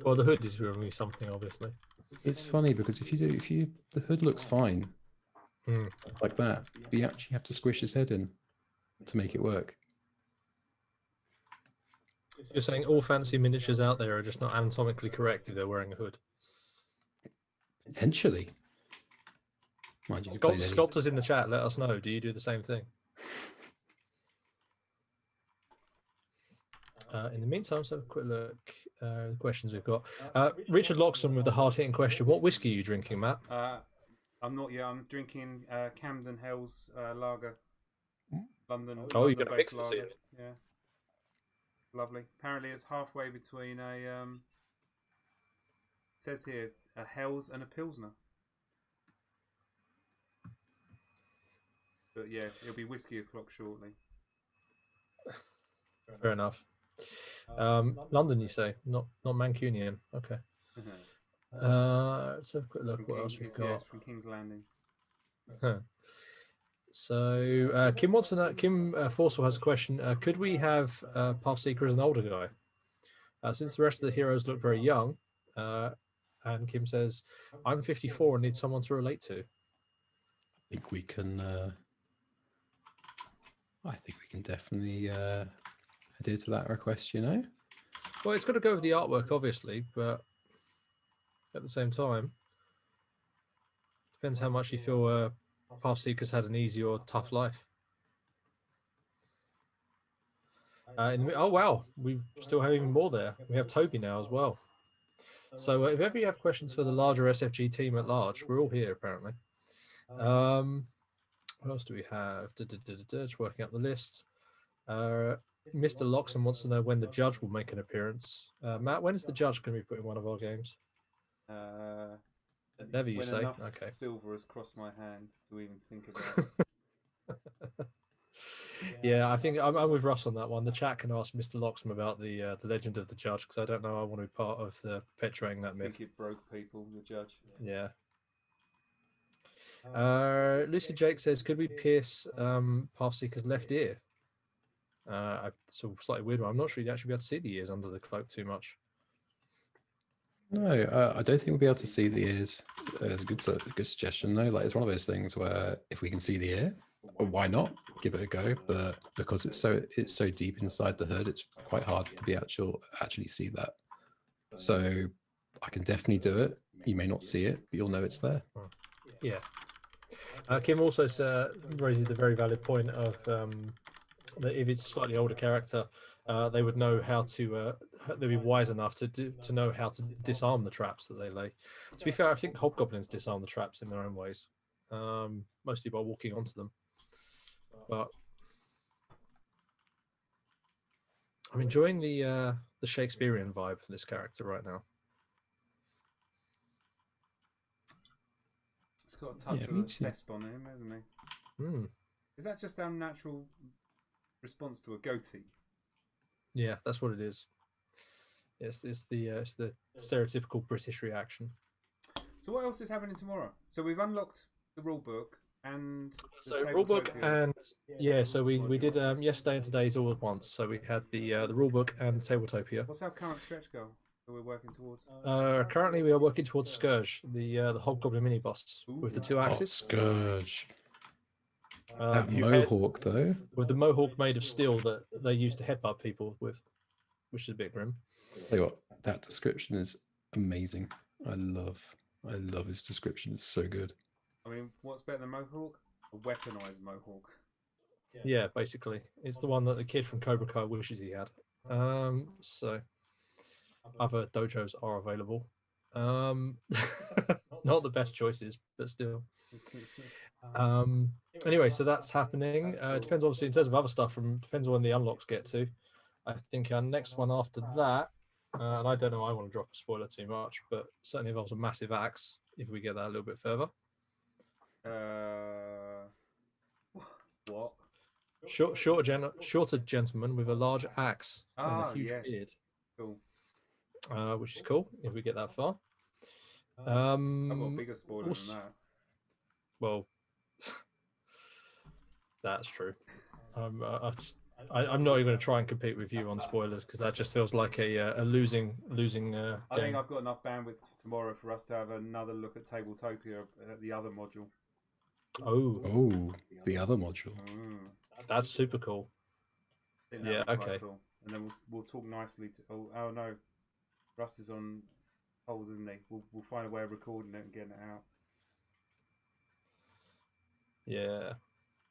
Well, the hood is really something, obviously. It's funny because the hood looks fine, like that, but you actually have to squish his head in to make it work. You're saying all fancy miniatures out there are just not anatomically correct if they're wearing a hood? Potentially. Mind you, Sculptors in the chat, let us know. Do you do the same thing? In the meantime, let's have a quick look at the questions we've got. Richard Loxton with the hard-hitting question. What whiskey are you drinking, Matt? I'm not yet. I'm drinking Camden Hell's lager. London. Oh, you got London-based a mix lager. Yeah. Lovely. Apparently it's halfway between a it says here a Hell's and a Pilsner. But yeah, it'll be whiskey o'clock shortly. Fair enough. London, you say, not Mancunian. Okay. Let's have a quick look. What else we've got? Yes, from King's Landing. So Kim wants to know. Kim Forsell has a question. Could we have Pathseeker as an older guy? Since the rest of the heroes look very young, and Kim says, "I'm 54 and need someone to relate to." I think we can. I think we can definitely adhere to that request. You know. Well, it's got to go with the artwork, obviously, but at the same time, depends how much you feel Pathseeker's had an easy or tough life. Oh wow, we still have even more there. We have Toby now as well. So if ever you have questions for the larger SFG team at large, we're all here apparently. What else do we have? Just working out the list. Mr. Loxon wants to know when the judge will make an appearance. Matt, when is the judge going to be put in one of our games? Never, you when say? enough Okay. silver has crossed my hand to even think about it. Yeah, I think I'm with Russ on that one. The chat can ask Mr. Loxham about the legend of the judge, because I don't know. I want to be part of the perpetuating that I myth. think it broke people, the judge. Yeah. Lucy Jake says, could we pierce Pathseeker's left ear? It's a slightly weird one. I'm not sure you'd actually be able to see the ears under the cloak too much. No, I don't think we'll be able to see the ears. It's a good suggestion, though. Like, it's one of those things where if we can see the ear, why not give it a go? But because it's so deep inside the hood, it's quite hard to be actually see that. So I can definitely do it. You may not see it, but you'll know it's there. Yeah. Kim also raises the very valid point of that if it's a slightly older character, they would know how to. They'd be wise enough to know how to disarm the traps that they lay. To be fair, I think hobgoblins disarm the traps in their own ways, mostly by walking onto them. But I'm enjoying the Shakespearean vibe for this character right now. It's got a touch of a thesp on him, hasn't he? Mm. Is that just our natural response to a goatee? Yeah, that's what it is. It's the stereotypical British reaction. So what else is happening tomorrow? So we've unlocked the rule book and so rule book and so we did yesterday and today's all at once. So we had the rule book and Tabletopia. What's our current stretch goal that we're working towards? Currently we are working towards Scourge, the Hobgoblin mini boss with the 2 axes. Scourge. That mohawk though. With the mohawk made of steel that they used to headbutt people with, which is a bit grim. Tell you what, that description is amazing. I love his description. It's so good. I mean, what's better than mohawk? A weaponized mohawk. Yeah, basically, it's the one that the kid from Cobra Kai wishes he had. So other dojos are available. Not the best choices, but still. Anyway, so that's happening. It depends, obviously, in terms of other stuff. Depends on when the unlocks get to. I think our next one after that, and I don't know, I want to drop a spoiler too much, but certainly involves a massive axe if we get that a little bit further. What? Shorter gentleman with a large axe and a huge beard. Cool. Which is cool if we get that far. I've got a bigger spoiler than that. Well, that's true. I'm not even going to try and compete with you on spoilers because that just feels like a losing game. I think I've got enough bandwidth tomorrow for us to have another look at Tabletopia, the other module. Oh, the other module. That's super cool. Yeah, okay. Cool. And then we'll talk nicely to. Oh no, Russ is on hold, isn't he? We'll find a way of recording it and getting it out. Yeah.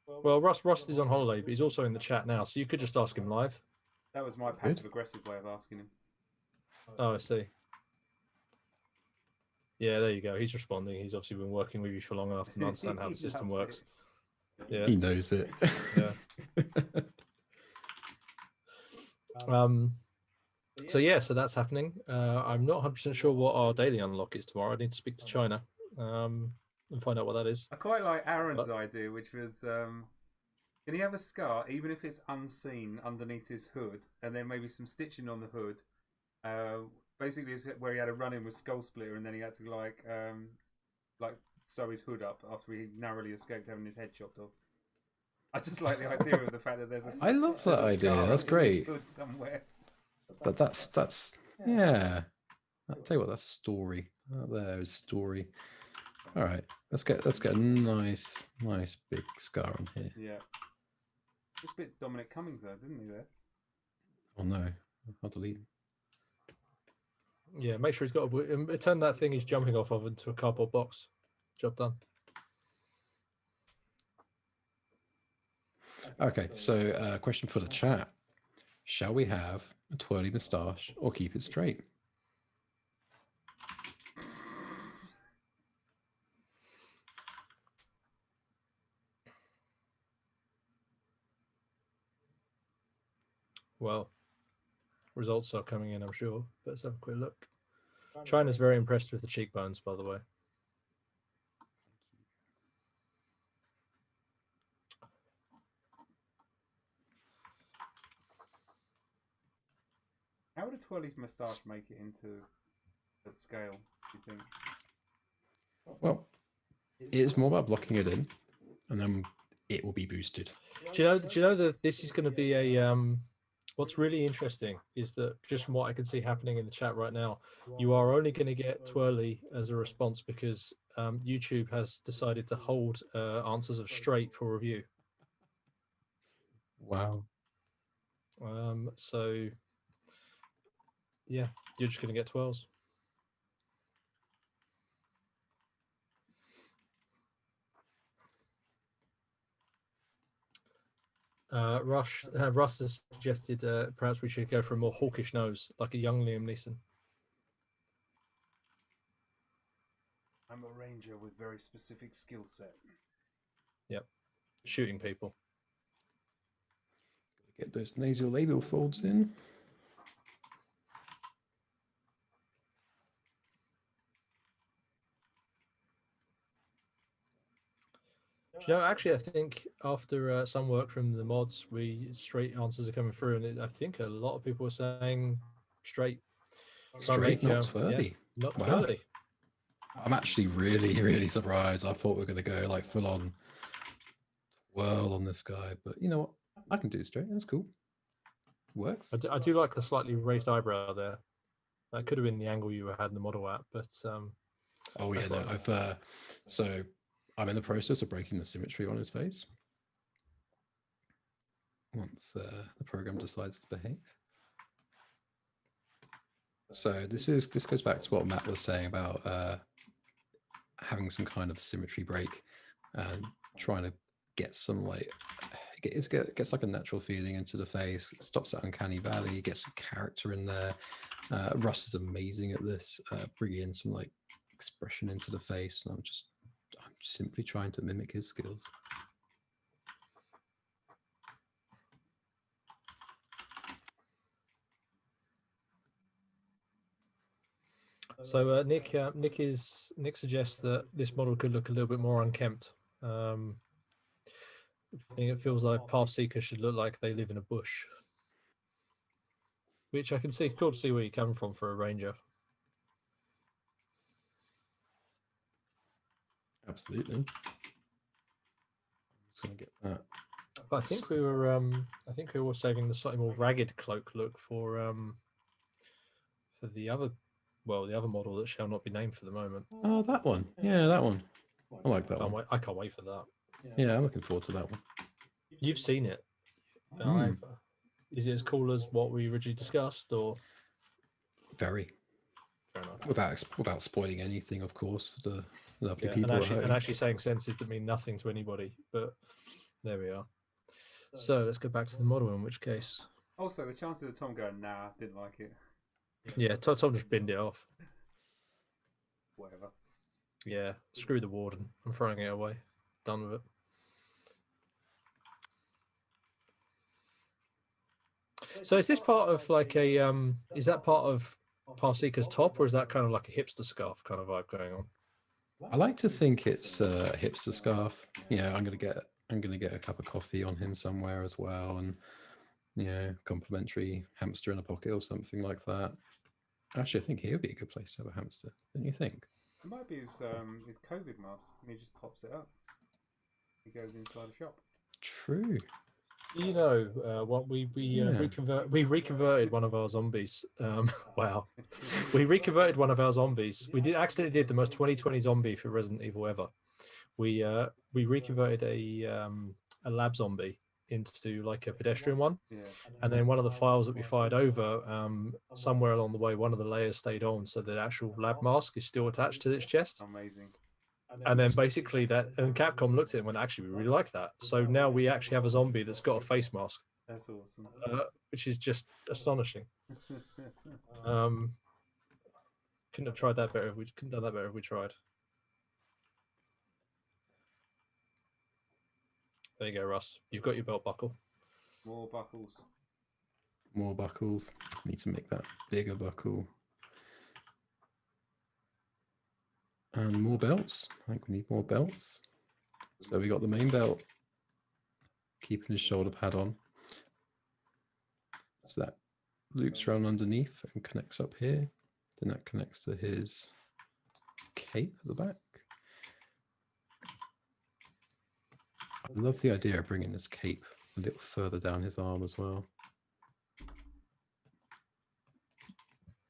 Well, Russ is on holiday, but he's also in the chat now, so you could just ask him live. That was my passive-aggressive way of asking him. Oh, I see. Yeah, there you go. He's responding. He's obviously been working with you for long enough to understand how the system works. Yeah, he knows it. Yeah. So that's happening. I'm not 100% sure what our daily unlock is tomorrow. I need to speak to China and find out what that is. I quite like Aaron's idea, which was, can he have a scar, even if it's unseen, underneath his hood, and then maybe some stitching on the hood? Basically, it's where he had a run-in with Skull Splitter, and then he had to like sew his hood up after he narrowly escaped having his head chopped off. I just like the idea of the fact that there's a. I love that idea. That's great. Hood somewhere. That's yeah. I'll tell you what, that's story. There is story. All right, let's get a nice big scar on here. Yeah. It's a bit Dominic Cummings though, didn't he? There. Oh no, I'll delete him. Yeah, make sure he's got turn that thing he's jumping off of into a cardboard box. Job done. Okay, so question for the chat: shall we have a twirly moustache or keep it straight? Well, results are coming in, I'm sure. Let's have a quick look. China's very impressed with the cheekbones, by the way. How would a twirly's moustache make it into the scale, do you think? Well, it's more about blocking it in, and then it will be boosted. Do you know that this is going to be a what's really interesting is that just from what I can see happening in the chat right now, you are only going to get twirly as a response because YouTube has decided to hold answers of straight for review. Wow. So yeah, you're just going to get twirls. Russ has suggested perhaps we should go for a more hawkish nose, like a young Liam Neeson. I'm a ranger with very specific skill set. Yep, shooting people. Get those nasal labial folds in. You know, actually, I think after some work from the mods, straight answers are coming through, and I think a lot of people are saying straight. Straight, not twirly. Yeah, not Wow. twirly. I'm actually really, really surprised. I thought we were going to go like full on whirl on this guy, but you know what? I can do straight. That's cool. Works. I do like the slightly raised eyebrow there. That could have been the angle you had in the model at, but oh yeah, no, I've so I'm in the process of breaking the symmetry on his face. Once the program decides to behave. So this goes back to what Matt was saying about having some kind of symmetry break and trying to get some like gets like a natural feeling into the face, stops that uncanny valley, gets some character in there. Russ is amazing at this, bringing in some like expression into the face, and I'm simply trying to mimic his skills. So Nick suggests that this model could look a little bit more unkempt. I think it feels like Pathseeker should look like they live in a bush, which I can see. Cool to see where you come from for a ranger. Absolutely. I'm just gonna get that. But I think we were saving the slightly more ragged cloak look for the other model that shall not be named for the moment. Oh, that one. Yeah, that one. I like that one. I can't wait for that. Yeah, I'm looking forward to that one. You've seen it. Is it as cool as what we originally discussed, or? Very. Fair enough. Without spoiling anything, of course, for the lovely Yeah, people and actually saying sentences that mean nothing to anybody, but there we are. So let's go back to the model, in which case. Also, the chances of Tom going, nah, didn't like it. Yeah, Tom just binned it off. Whatever. Yeah, screw the warden. I'm throwing it away. Done with it. So is this part of like a is that part of Pathseeker's top, or is that kind of like a hipster scarf kind of vibe going on? I like to think it's a hipster scarf. Yeah, I'm gonna get a cup of coffee on him somewhere as well, and complimentary hamster in a pocket or something like that. Actually, I think here would be a good place to have a hamster, don't you think? It might be his COVID mask, and he just pops it up. He goes inside a shop. True. You know what we reconverted one of our zombies. Wow, we reconverted one of our zombies. We accidentally did the most 2020 zombie for Resident Evil ever. We reconverted a lab zombie into like a pedestrian one, and then one of the files that we fired over, somewhere along the way, one of the layers stayed on, so the actual lab mask is still attached to its chest. Amazing. And then basically and Capcom looked at it and went, actually, we really like that. So now we actually have a zombie that's got a face mask. That's awesome. Which is just astonishing. Couldn't have tried that better. We couldn't have done that better if we tried. There you go, Russ. You've got your belt buckle. More buckles. More buckles. Need to make that bigger buckle. And more belts. I think we need more belts. So we got the main belt, keeping his shoulder pad on. So that loops around underneath and connects up here. Then that connects to his cape at the back. I love the idea of bringing this cape a little further down his arm as well.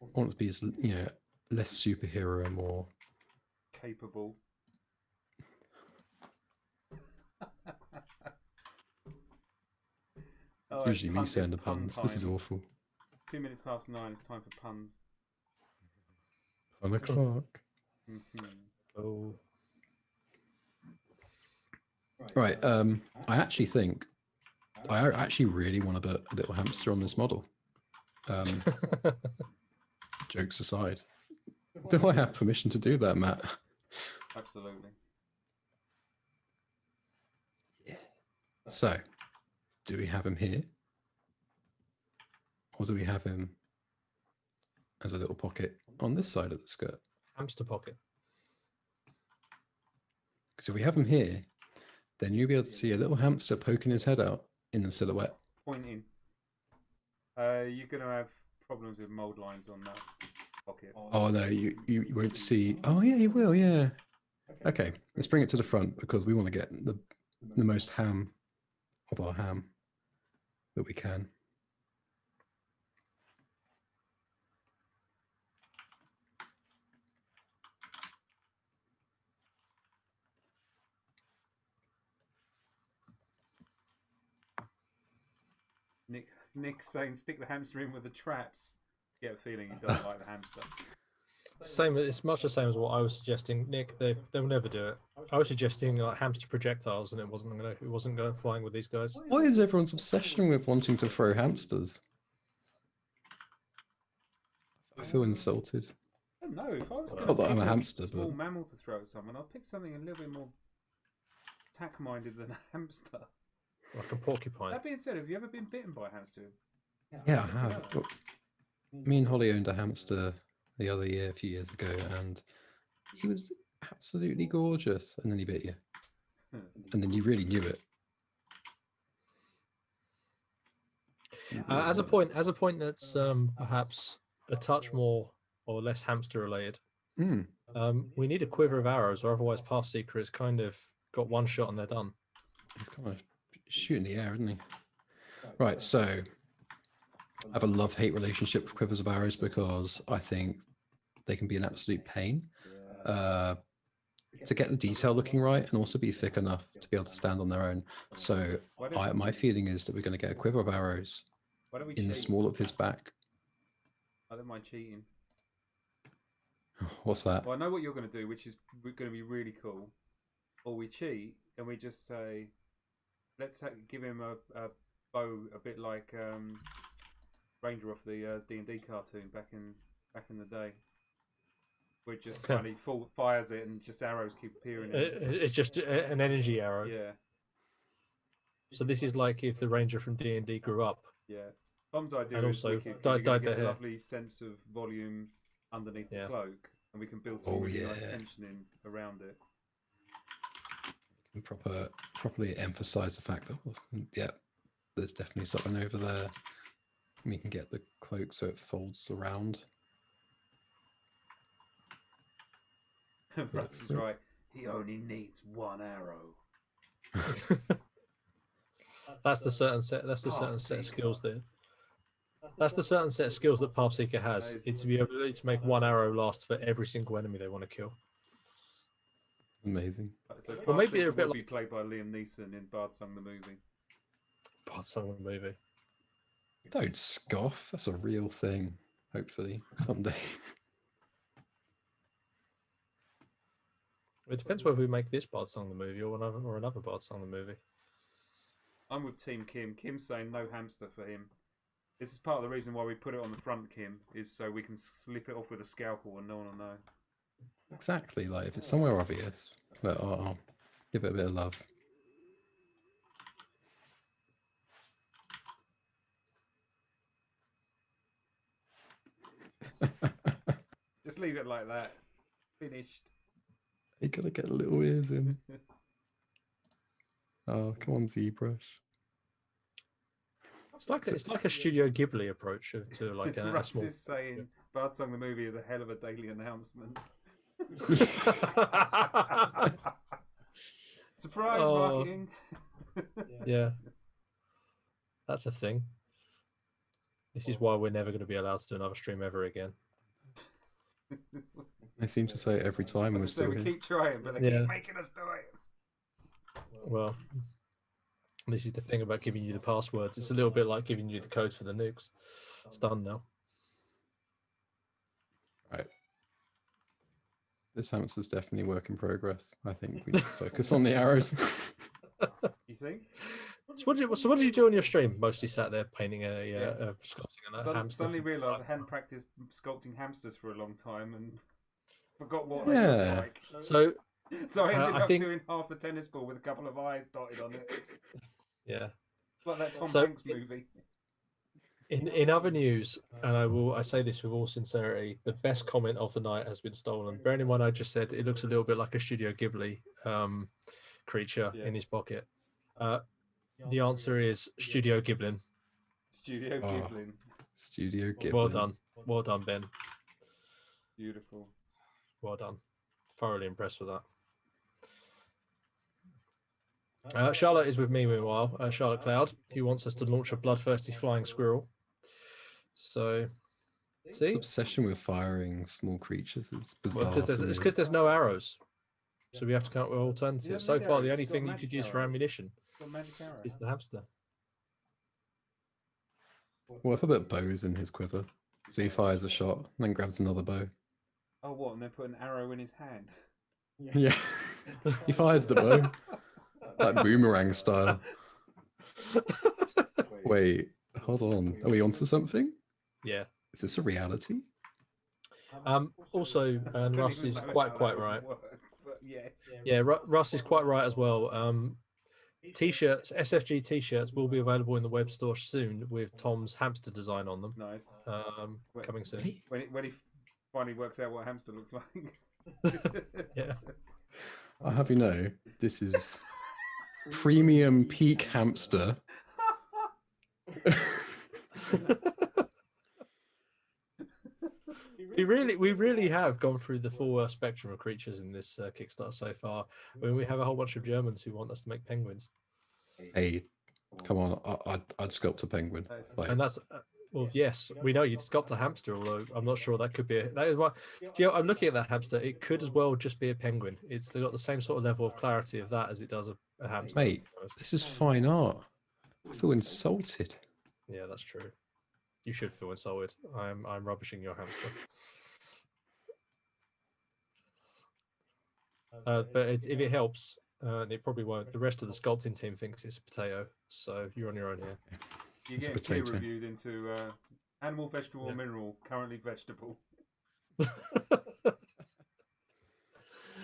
I want it to be, you know, less superhero and more capable. Oh, usually me saying the puns. This is awful. 2 minutes past 9. It's time for puns. Pun o'clock. Oh. Right. I actually think I actually really want to put a little hamster on this model. Jokes aside, do I have permission to do that, Matt? Absolutely. Yeah. So, do we have him here? Or do we have him as a little pocket on this side of the skirt? Hamster pocket. Because if we have him here, then you'll be able to see a little hamster poking his head out in the silhouette. Pointing. You're going to have problems with mold lines on that pocket. Oh no, you won't see. Oh yeah, you will. Yeah. Okay, let's bring it to the front because we want to get the most ham of our ham that we can. Nick's saying stick the hamster in with the traps. Get a feeling he doesn't like the hamster. Same. It's much the same as what I was suggesting. Nick, they'll never do it. I was suggesting like hamster projectiles, and it wasn't going flying with these guys. Why is everyone's obsession with wanting to throw hamsters? I feel insulted. I don't know. If I was going Not that to I'm pick a hamster, a small but mammal to throw at someone, I'd pick something a little bit more attack-minded than a hamster. Like a porcupine. That being said, have you ever been bitten by a hamster? yeah, I have. Well, me and Holly owned a hamster the other year, a few years ago, and he was absolutely gorgeous. And then he bit you, and then you really knew it. As a point that's perhaps a touch more or less hamster related. We need a quiver of arrows, or otherwise Pathseeker has kind of got one shot and they're done. He's kind of shooting the air, isn't he? Right, so I have a love-hate relationship with quivers of arrows because I think they can be an absolute pain to get the detail looking right and also be thick enough to be able to stand on their own. So my feeling is that we're going to get a quiver of arrows in the small of his back. I don't mind cheating. What's that? Well, I know what you're going to do, which is going to be really cool. Or we cheat and we just say, let's give him a bow, a bit like Ranger off the D&D cartoon back in the day. Where just kind of full fires it and just arrows keep appearing. It's just an energy arrow. Yeah. So this is like if the Ranger from D&D grew up. Yeah. Tom's idea and is also wicked, dyed get their a hair. lovely sense of volume underneath the cloak, and we can build some really nice tension in around it. You can properly emphasize the fact that there's definitely something over there. We can get the cloak so it folds around. Russ is right. He only needs one arrow. That's the certain set. That's the certain set of skills there. That's the certain set of skills that Pathseeker has. It's to be able to make one arrow last for every single enemy they want to kill. Amazing. So well, maybe they're a bit will be played by Liam Neeson in Bardsung the movie. Bardsung the movie. Don't scoff. That's a real thing. Hopefully someday. It depends whether we make this Bardsung the movie or another Bardsung the movie. I'm with Team Kim. Kim's saying no hamster for him. This is part of the reason why we put it on the front, Kim, is so we can slip it off with a scalpel and no one will know. Exactly. Like if it's somewhere obvious, but I'll give it a bit of love. Just leave it like that. Finished. You gotta get little ears in. Oh, come on, ZBrush. It's like a Studio Ghibli approach to like a Russ small. is saying Bardsung the movie is a hell of a daily announcement. Surprise marketing. Yeah, that's a thing. This is why we're never going to be allowed to do another stream ever again. I seem to say it every time, and we're still we here. keep trying, but they keep making us do it. Well, this is the thing about giving you the passwords. It's a little bit like giving you the codes for the nukes. It's done now. Right. This hamster's definitely work in progress. I think we need to focus on the arrows. You think? So what did you do on your stream? Mostly sat there painting a sculpting a hamster. Suddenly realised I hadn't practiced sculpting hamsters for a long time and forgot what they look like. So I ended up doing half a tennis ball with a couple of eyes dotted on it. Yeah. Like that Tom Hanks movie. In other news, and I say this with all sincerity, the best comment of the night has been stolen. Bearing in mind, I just said it looks a little bit like a Studio Ghibli creature in his pocket. The answer is Studio Giblin. Studio Giblin. Studio Giblin. Well done, Ben. Beautiful. Well done. Thoroughly impressed with that. Charlotte is with me meanwhile. Charlotte Cloud, who wants us to launch a bloodthirsty flying squirrel. So, see, this obsession with firing small creatures is bizarre. It's because there's no arrows, so we have to come up with alternatives. So far, the only thing you could use for ammunition is the hamster. What if I put bows in his quiver? So he fires a shot, and then grabs another bow. Oh, what? And then put an arrow in his hand? Yeah. He fires the bow. Like boomerang style. Wait, hold on. Are we onto something? Yeah. Is this a reality? Also, and Russ is quite right. Yes. Yeah, Russ is quite right as well. T-shirts, SFG T-shirts will be available in the web store soon with Tom's hamster design on them. Nice. Coming soon. When he finally works out what a hamster looks like. Yeah. I'll have you know, this is premium peak hamster. We really have gone through the full spectrum of creatures in this Kickstarter so far. I mean, we have a whole bunch of Germans who want us to make penguins. Hey, come on, I'd sculpt a penguin. Like, and that's well, yes, we know you'd sculpt a hamster, although I'm not sure that could be. That is why. I'm looking at that hamster. It could as well just be a penguin. It's got the same sort of level of clarity of that as it does a hamster. Mate, this is fine art. I feel insulted. Yeah, that's true. You should feel insulted. I'm rubbishing your hamster. But if it helps, it probably won't. The rest of the sculpting team thinks it's a potato, so you're on your own here. You're getting peer reviewed into animal, vegetable, or mineral. Currently vegetable.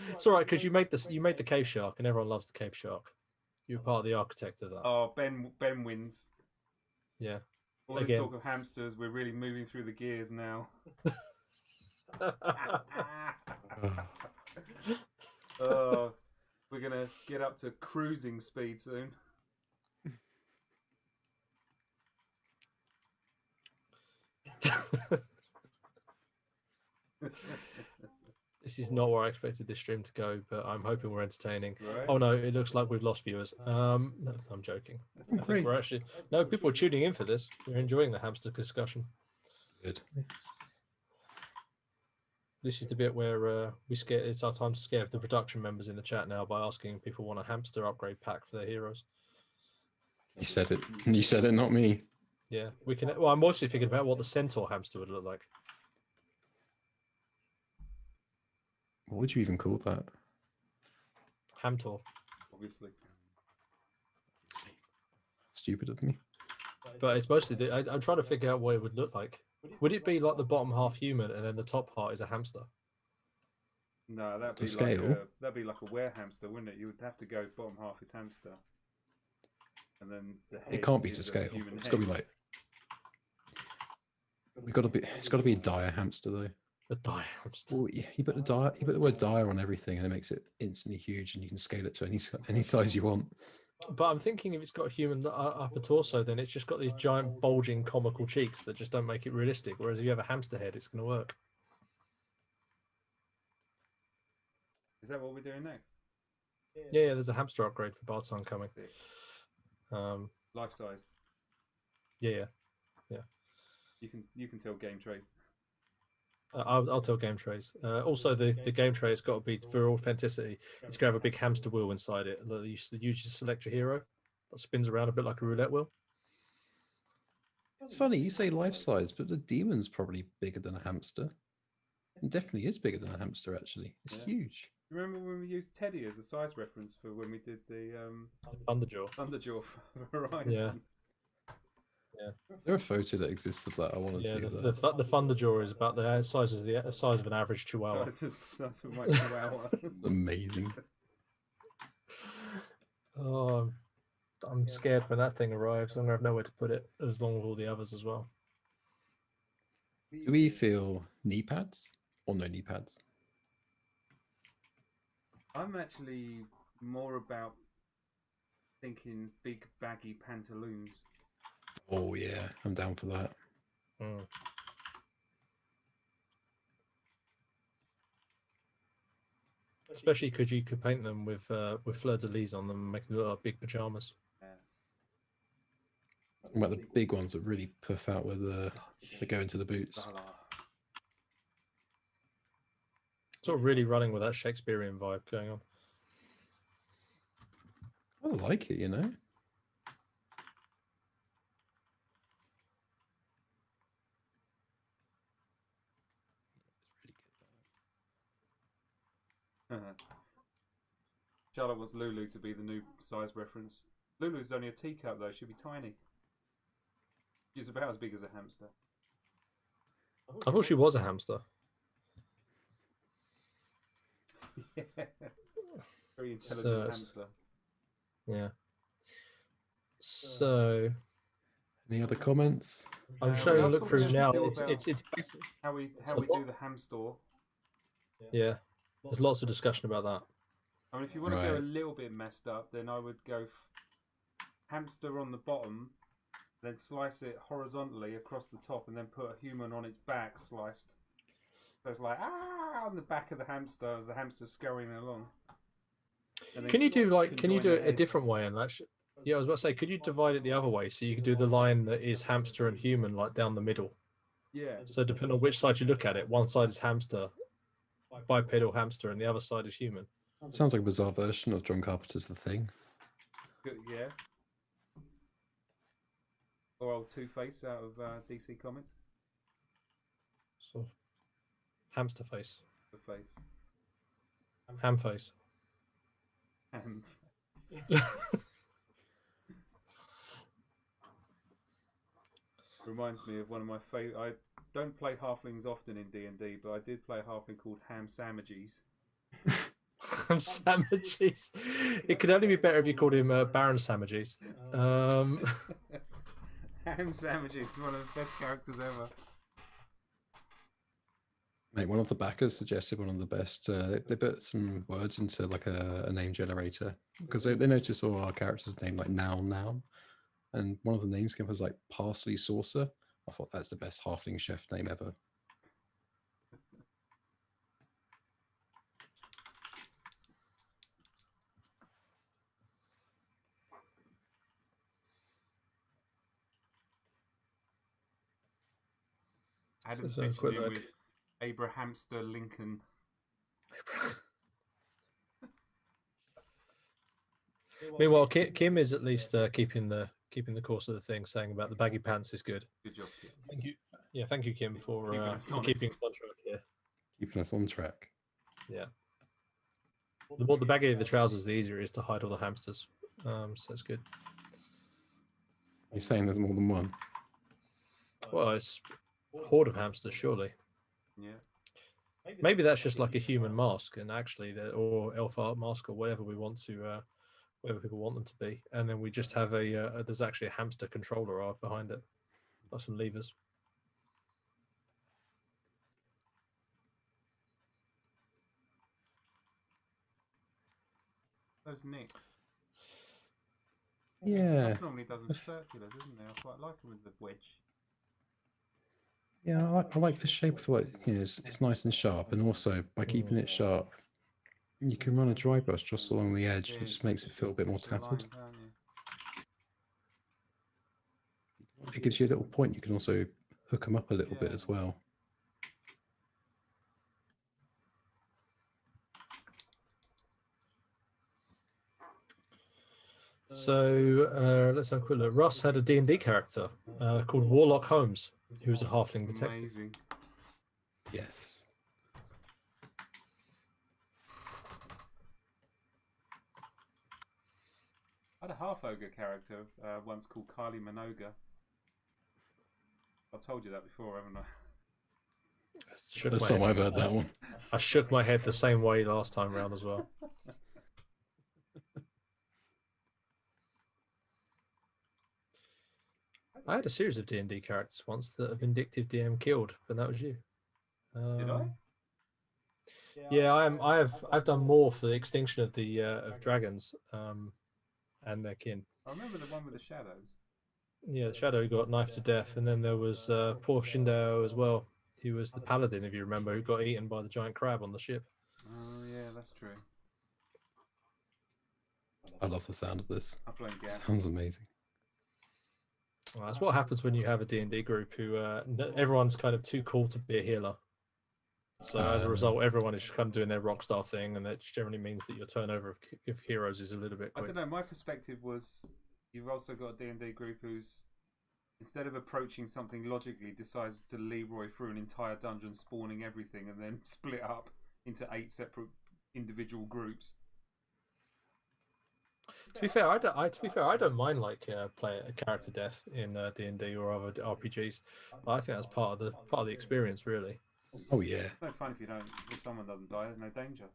It's all right because you made the cave shark, and everyone loves the cave shark. You're part of the architect of that. Oh, Ben wins. Yeah. All this talk of hamsters, we're really moving through the gears now. We're gonna get up to cruising speed soon. This is not where I expected this stream to go, but I'm hoping we're entertaining. Right. Oh no, it looks like we've lost viewers. No, I'm joking. I think we're actually people are tuning in for this. They're enjoying the hamster discussion. Good. This is the bit where we scare. It's our time to scare the production members in the chat now by asking if people want a hamster upgrade pack for their heroes. You said it. You said it, not me. Yeah, we can. Well, I'm mostly thinking about what the centaur hamster would look like. What would you even call that? Hamtor. Obviously. Stupid of me. But it's mostly. I'm trying to figure out what it would look like. Would it be like the bottom half human and then the top part is a hamster? No, that'd be like a were hamster, wouldn't it? You would have to go bottom half is hamster, and then the head It can't be to is a scale. human It's got to head. be like. It's got to be a dire hamster though. The die hamster. Well, you put the word dire on everything, and it makes it instantly huge, and you can scale it to any size you want. But I'm thinking if it's got a human upper torso, then it's just got these giant bulging comical cheeks that just don't make it realistic. Whereas if you have a hamster head, it's going to work. Is that what we're doing next? Yeah, there's a hamster upgrade for Bardsung coming. Life size. Yeah. You can tell game trays. I'll tell game trays. Also, the game tray has got to be for authenticity. It's going to have a big hamster wheel inside it that you just select your hero. That spins around a bit like a roulette wheel. It's funny you say life size, but the demon's probably bigger than a hamster. It definitely is bigger than a hamster. Actually, it's huge. Remember when we used Teddy as a size reference for when we did the Thunderjaw. Thunderjaw for Horizon? Yeah. Is there a photo that exists of that? I want to see that. The Thunderjaw is about the size of an average chihuahua. Size of my chihuahua. Amazing. Oh, I'm scared when that thing arrives. I'm gonna have nowhere to put it, as long as all the others as well. Do we feel knee pads or no knee pads? I'm actually more about thinking big baggy pantaloons. Oh yeah, I'm down for that. Mm. Especially because you could paint them with fleur-de-lis on them and make them look like big pajamas. What about the big ones that really puff out with that go into the boots? Sort of really running with that Shakespearean vibe going on. I like it, you know. Charlotte wants Lulu to be the new size reference. Lulu's only a teacup though, she'll be tiny. She's about as big as a hamster. I thought she was a hamster. Yeah. Very intelligent hamster. Yeah. So, any other comments? I'm showing a look through now. It's how we do the ham store. Yeah, there's lots of discussion about that. I mean, if you want to go a little bit messed up, then I would go hamster on the bottom, then slice it horizontally across the top, and then put a human on its back sliced. So it's like on the back of the hamster as the hamster's scurrying along. Can you do it a different way? And that's yeah, I was about to say, could you divide it the other way so you could do the line that is hamster and human like down the middle? Yeah. So depending on which side you look at it, one side is hamster, bipedal hamster, and the other side is human. It sounds like a bizarre version of John Carpenter's The Thing. Yeah. Or old Two-Face out of DC Comics. So, hamster face. The face. Ham face. Ham face. Reminds me of one of my favorite. I don't play halflings often in D&D, but I did play a halfling called Ham Sandwiches. Ham Sandwiches. It could only be better if you called him Baron Sandwiches. Ham Sandwiches is one of the best characters ever. Mate, one of the backers suggested one of the best. They put some words into like a name generator because they noticed all our characters' name like noun, and one of the names came up as like Parsley Saucer. I thought that's the best halfling chef name ever. Adam's mentioned him with Abrahamster Lincoln. Meanwhile, Kim is at least keeping the course of the thing, saying about the baggy pants is good. Good job, Kim. Thank you. Yeah, thank you, Kim, for keeping us on track here. Keeping us on track. Yeah. The more the baggier the trousers, the easier it is to hide all the hamsters. So it's good. You're saying there's more than one? Well, it's a horde of hamsters, surely. Yeah. Maybe that's just like a human mask, and actually, or elf art mask, or whatever we want to, whatever people want them to be, and then we just have there's actually a hamster controller art behind it, like some levers. those nicks. Yeah, Ross normally does them circular, doesn't he? I quite like him with the wedge. yeah, I like the shape of it. You know, it's nice and sharp, and also by keeping it sharp, you can run a dry brush just along the edge. Yeah, It just makes it feel a bit more it's a line, tattered. can't you? It gives you a little point. You can also hook them up a little bit as well. So let's have a quick look. Russ had a D&D character called Warlock Holmes, who was a halfling detective. Amazing. Yes. I had a half ogre character once called Kylie Minogue. I've told you that before, haven't I? First time I've heard that one. I shook my head the same way last time round as well. I had a series of D&D characters once that a vindictive DM killed, but that was you. Did I? Yeah, I've done more for the extinction of the of dragons and their kin. I remember the one with the shadows. Yeah, the shadow got knifed to death, and then there was poor Shindao as well. He was the paladin, if you remember, who got eaten by the giant crab on the ship. Oh yeah, that's true. I love the sound of this. I blame Gab. Sounds amazing. Well, that's what happens when you have a D&D group who everyone's kind of too cool to be a healer. So as a result, everyone is just kind of doing their rock star thing, and that generally means that your turnover of heroes is a little bit quick. I don't know. My perspective was you've also got a D&D group who's, instead of approaching something logically, decides to Leroy through an entire dungeon, spawning everything, and then split up into 8 separate individual groups. To be fair, I don't mind like play a character death in D&D or other RPGs. I think that's part of the experience, really. Oh yeah. It's no fun if someone doesn't die. There's no danger.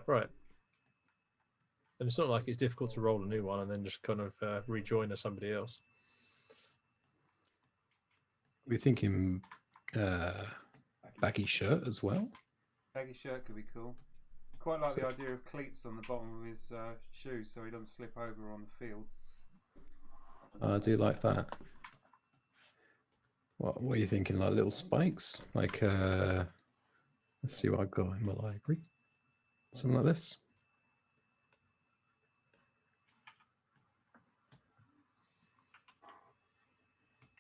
Right. And it's not like it's difficult to roll a new one and then just kind of rejoin as somebody else. We're thinking baggy shirt as well. Baggy shirt could be cool. Quite like the idea of cleats on the bottom of his shoes so he doesn't slip over on the field. I do like that. What are you thinking? Like little spikes? Like, let's see what I've got in my library. Something like this.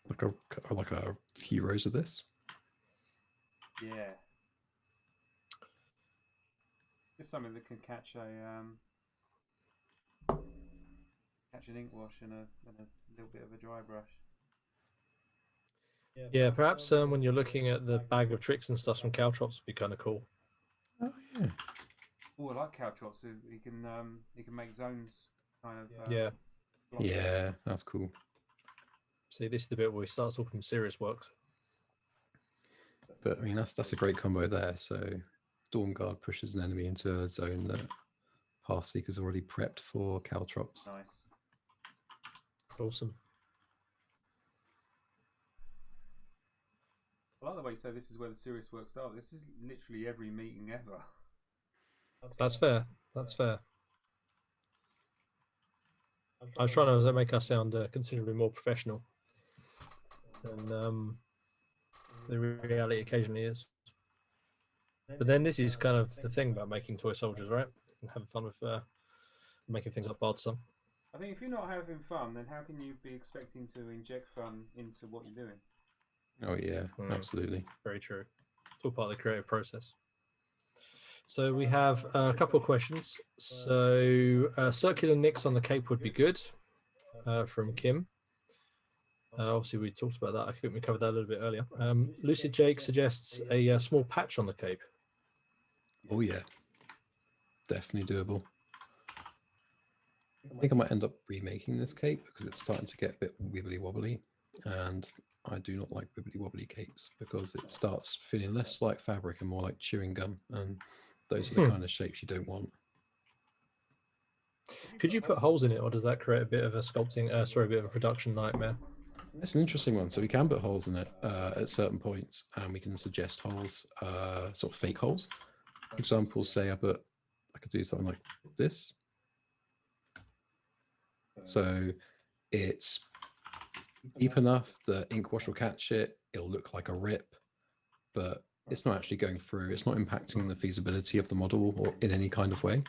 Like a few rows of this. Yeah. Just something that can catch an ink wash and a little bit of a dry brush. Yeah, perhaps when you're looking at the bag of tricks and stuff from Caltrops would be kind of cool. Oh yeah. Oh, I like Caltrops. He can make zones kind of. Yeah. Yeah, that's cool. See, this is the bit where we start talking serious works. But I mean, that's a great combo there. So Dawn Guard pushes an enemy into a zone that Pathseeker's already prepped for Caltrops. Nice. Awesome. I like the way you say this is where the serious work starts. This is literally every meeting ever. That's fair. That's fair. I was trying to make us sound considerably more professional than the reality occasionally is. But then this is kind of the thing about making toy soldiers, right? And having fun with making things like Bardsung. I think if you're not having fun, then how can you be expecting to inject fun into what you're doing? Oh yeah, absolutely. Very true. It's all part of the creative process. So we have a couple of questions. So circular nicks on the cape would be good, from Kim. Obviously, we talked about that. I think we covered that a little bit earlier. Lucid Jake suggests a small patch on the cape. Oh yeah, definitely doable. I think I might end up remaking this cape because it's starting to get a bit wibbly wobbly, and I do not like wibbly wobbly capes because it starts feeling less like fabric and more like chewing gum, and those are the kind of shapes you don't want. Could you put holes in it, or does that create a bit of a sculpting? A bit of a production nightmare? It's an interesting one. So we can put holes in it at certain points, and we can suggest holes, sort of fake holes. For example, say I could do something like this, So it's deep enough that ink wash will catch it. It'll look like a rip, but it's not actually going through. It's not impacting the feasibility of the model or in any kind of way.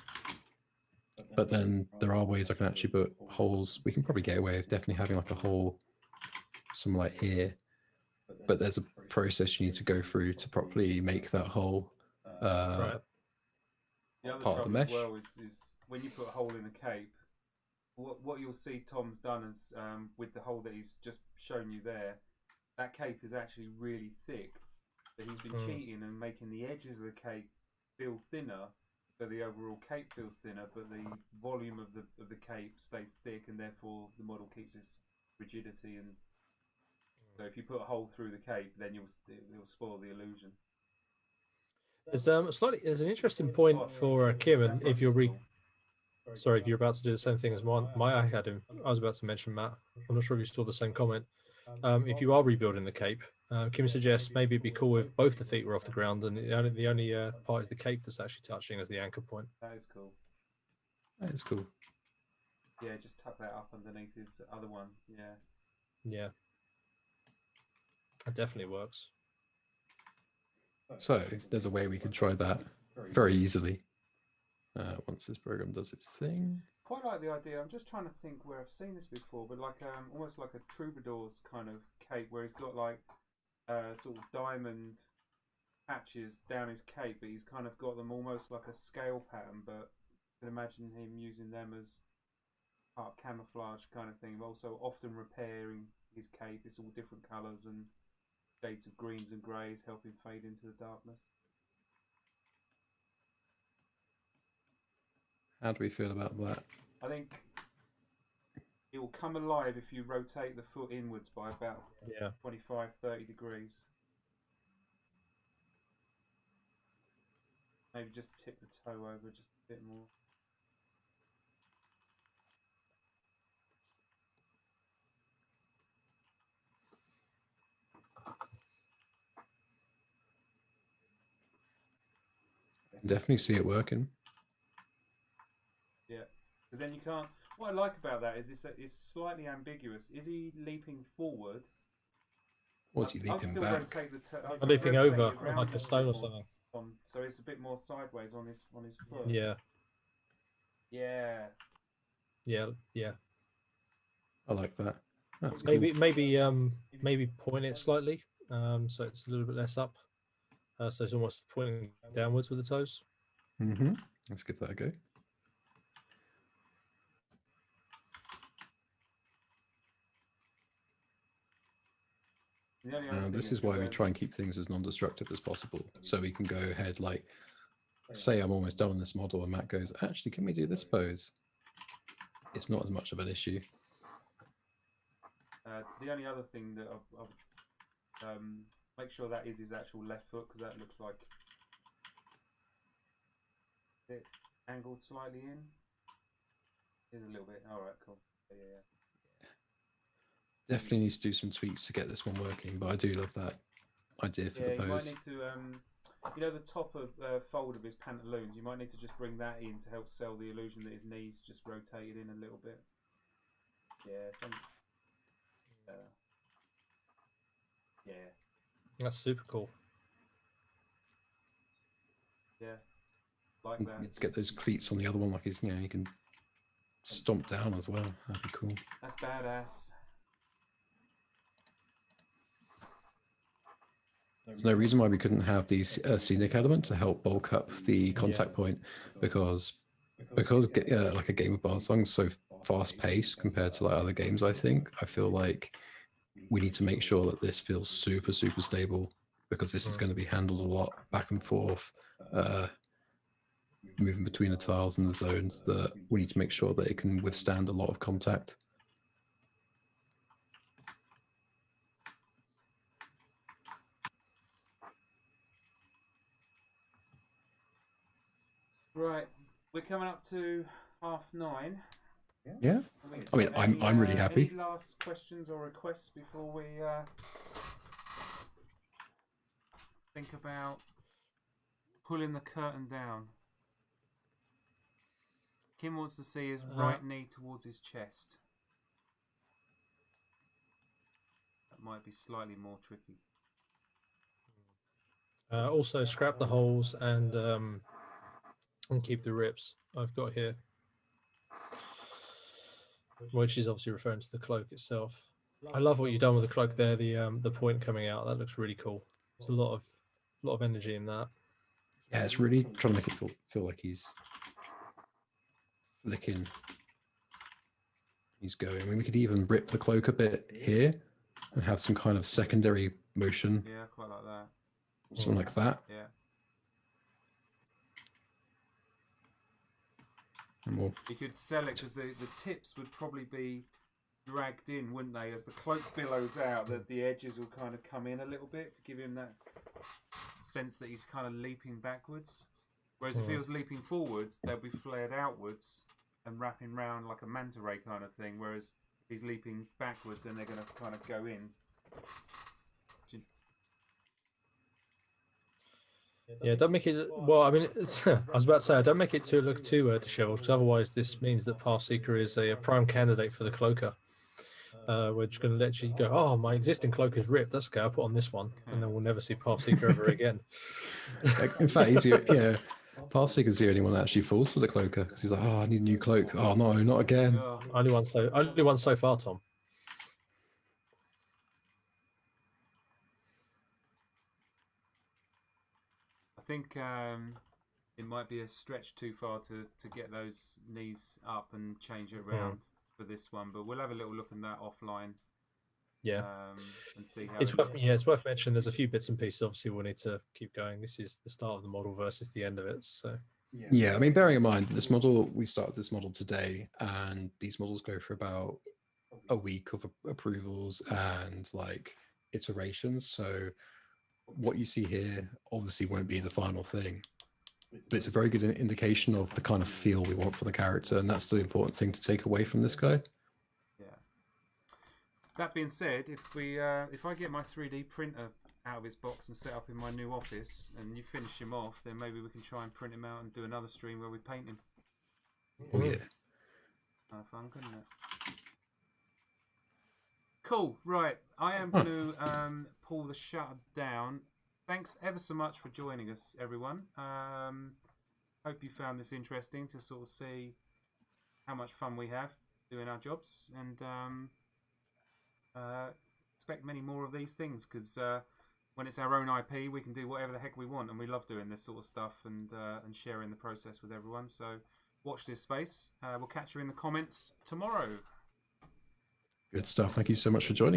But then there are ways I can actually put holes. We can probably get away with definitely having like a hole somewhere like here. But there's a process you need to go through to properly make that hole Right. The other part of the trouble mesh. as well is when you put a hole in a cape, what you'll see Tom's done is with the hole that he's just shown you there, that cape is actually really thick. But he's been cheating and making the edges of the cape feel thinner, so the overall cape feels thinner, but the volume of the cape stays thick, and therefore the model keeps its rigidity. And so if you put a hole through the cape, then it'll spoil the illusion. There's an interesting point for Kim, and if you're sorry, if you're about to do the same thing as I had him. I was about to mention Matt. I'm not sure if you saw the same comment. If you are rebuilding the cape, Kim suggests maybe it'd be cool if both the feet were off the ground and the only part is the cape that's actually touching as the anchor point. That is cool. That is cool. Yeah, just tuck that up underneath his other one. Yeah. Yeah. That definitely works. So there's a way we could try that very easily once this program does its thing. Quite like the idea. I'm just trying to think where I've seen this before, but like almost like a troubadour's kind of cape, where he's got like sort of diamond patches down his cape, but he's kind of got them almost like a scale pattern. But you can imagine him using them as part camouflage kind of thing. Also, often repairing his cape. It's all different colours and shades of greens and greys, helping fade into the darkness. How do we feel about that? I think it will come alive if you rotate the foot inwards by about 25-30 degrees. Maybe just tip the toe over just a bit more. I can definitely see it working. Yeah, because then you can't. What I like about that is it's slightly ambiguous. Is he leaping forward? Or is he I'd leaping still back? rotate the toe. Leaping rotate over it round like a stone or something. So it's a bit more sideways on his foot. Yeah. Yeah. Yeah. Yeah. I like that. That's maybe cool. maybe point it slightly, so it's a little bit less up. So it's almost pointing downwards with the toes. Let's give that a go. This is why we try and keep things as non-destructive as possible, so we can go ahead, like, say I'm almost done on this model and Matt goes, actually, can we do this pose? It's not as much of an issue. The only other thing that I'll make sure that is his actual left foot, because that looks like it angled slightly in. Is a little bit. All right, cool. Yeah. Definitely needs to do some tweaks to get this one working, but I do love that idea for the pose. You might need to, you know, the top of fold of his pantaloons. You might need to just bring that in to help sell the illusion that his knees just rotated in a little bit. Yeah, yeah. That's super cool. Yeah, like that. Let's get those cleats on the other one, like he's, you know, you can stomp down as well. That'd be cool. That's badass. There's no reason why we couldn't have the scenic element to help bulk up the contact point, because like a game of Bardsung is so fast paced compared to like other games. I feel like we need to make sure that this feels super stable, because this is going to be handled a lot back and forth, moving between the tiles and the zones, that we need to make sure that it can withstand a lot of contact. Right, we're coming up to 9:30. Yeah. I mean, I'm really happy. Any last questions or requests before we think about pulling the curtain down? Kim wants to see his right knee towards his chest. That might be slightly more tricky. Also, scrap the holes and keep the rips I've got here, which is obviously referring to the cloak itself. I love what you've done with the cloak there. The point coming out, that looks really cool. There's a lot of energy in that. Yeah, it's really trying to make it feel like he's flicking. He's going. I mean, we could even rip the cloak a bit here and have some kind of secondary motion. Yeah, quite like that. Something like that. Yeah. And we'll... You could sell it because the tips would probably be dragged in, wouldn't they? As the cloak billows out, that the edges will kind of come in a little bit to give him that sense that he's kind of leaping backwards. Whereas if he was leaping forwards, they'll be flared outwards and wrapping round like a manta ray kind of thing. Whereas if he's leaping backwards, then they're going to kind of go in. Yeah, don't make it. Well, I mean, I was about to say, don't make it look too dishevelled, because otherwise this means that Pathseeker is a prime candidate for the cloaker. We're just going to let you go, oh, my existing cloak is ripped. That's okay, I'll put on this one, and then we'll never see Pathseeker ever again. In fact, Pathseeker's the only one that actually falls for the cloaker, because he's like, oh, I need a new cloak. Oh no, not again. Only one so far, Tom. I think it might be a stretch too far to get those knees up and change it around for this one, but we'll have a little look at that offline. Yeah, and see how it's worth mentioning. There's a few bits and pieces. Obviously, we'll need to keep going. This is the start of the model versus the end of it. So yeah, I mean, bearing in mind this model, we started this model today, and these models go for about a week of approvals and like iterations. So what you see here obviously won't be the final thing, but it's a very good indication of the kind of feel we want for the character, and that's the important thing to take away from this guy. Yeah. That being said, if I get my 3D printer out of his box and set up in my new office, and you finish him off, then maybe we can try and print him out and do another stream where we paint him. Oh yeah. Fun, couldn't it? Cool, right. I am going to pull the shutter down. Thanks ever so much for joining us, everyone. Hope you found this interesting to sort of see how much fun we have doing our jobs, and expect many more of these things, because when it's our own IP, we can do whatever the heck we want, and we love doing this sort of stuff and sharing the process with everyone. So watch this space. We'll catch you in the comments tomorrow. Good stuff. Thank you so much for joining.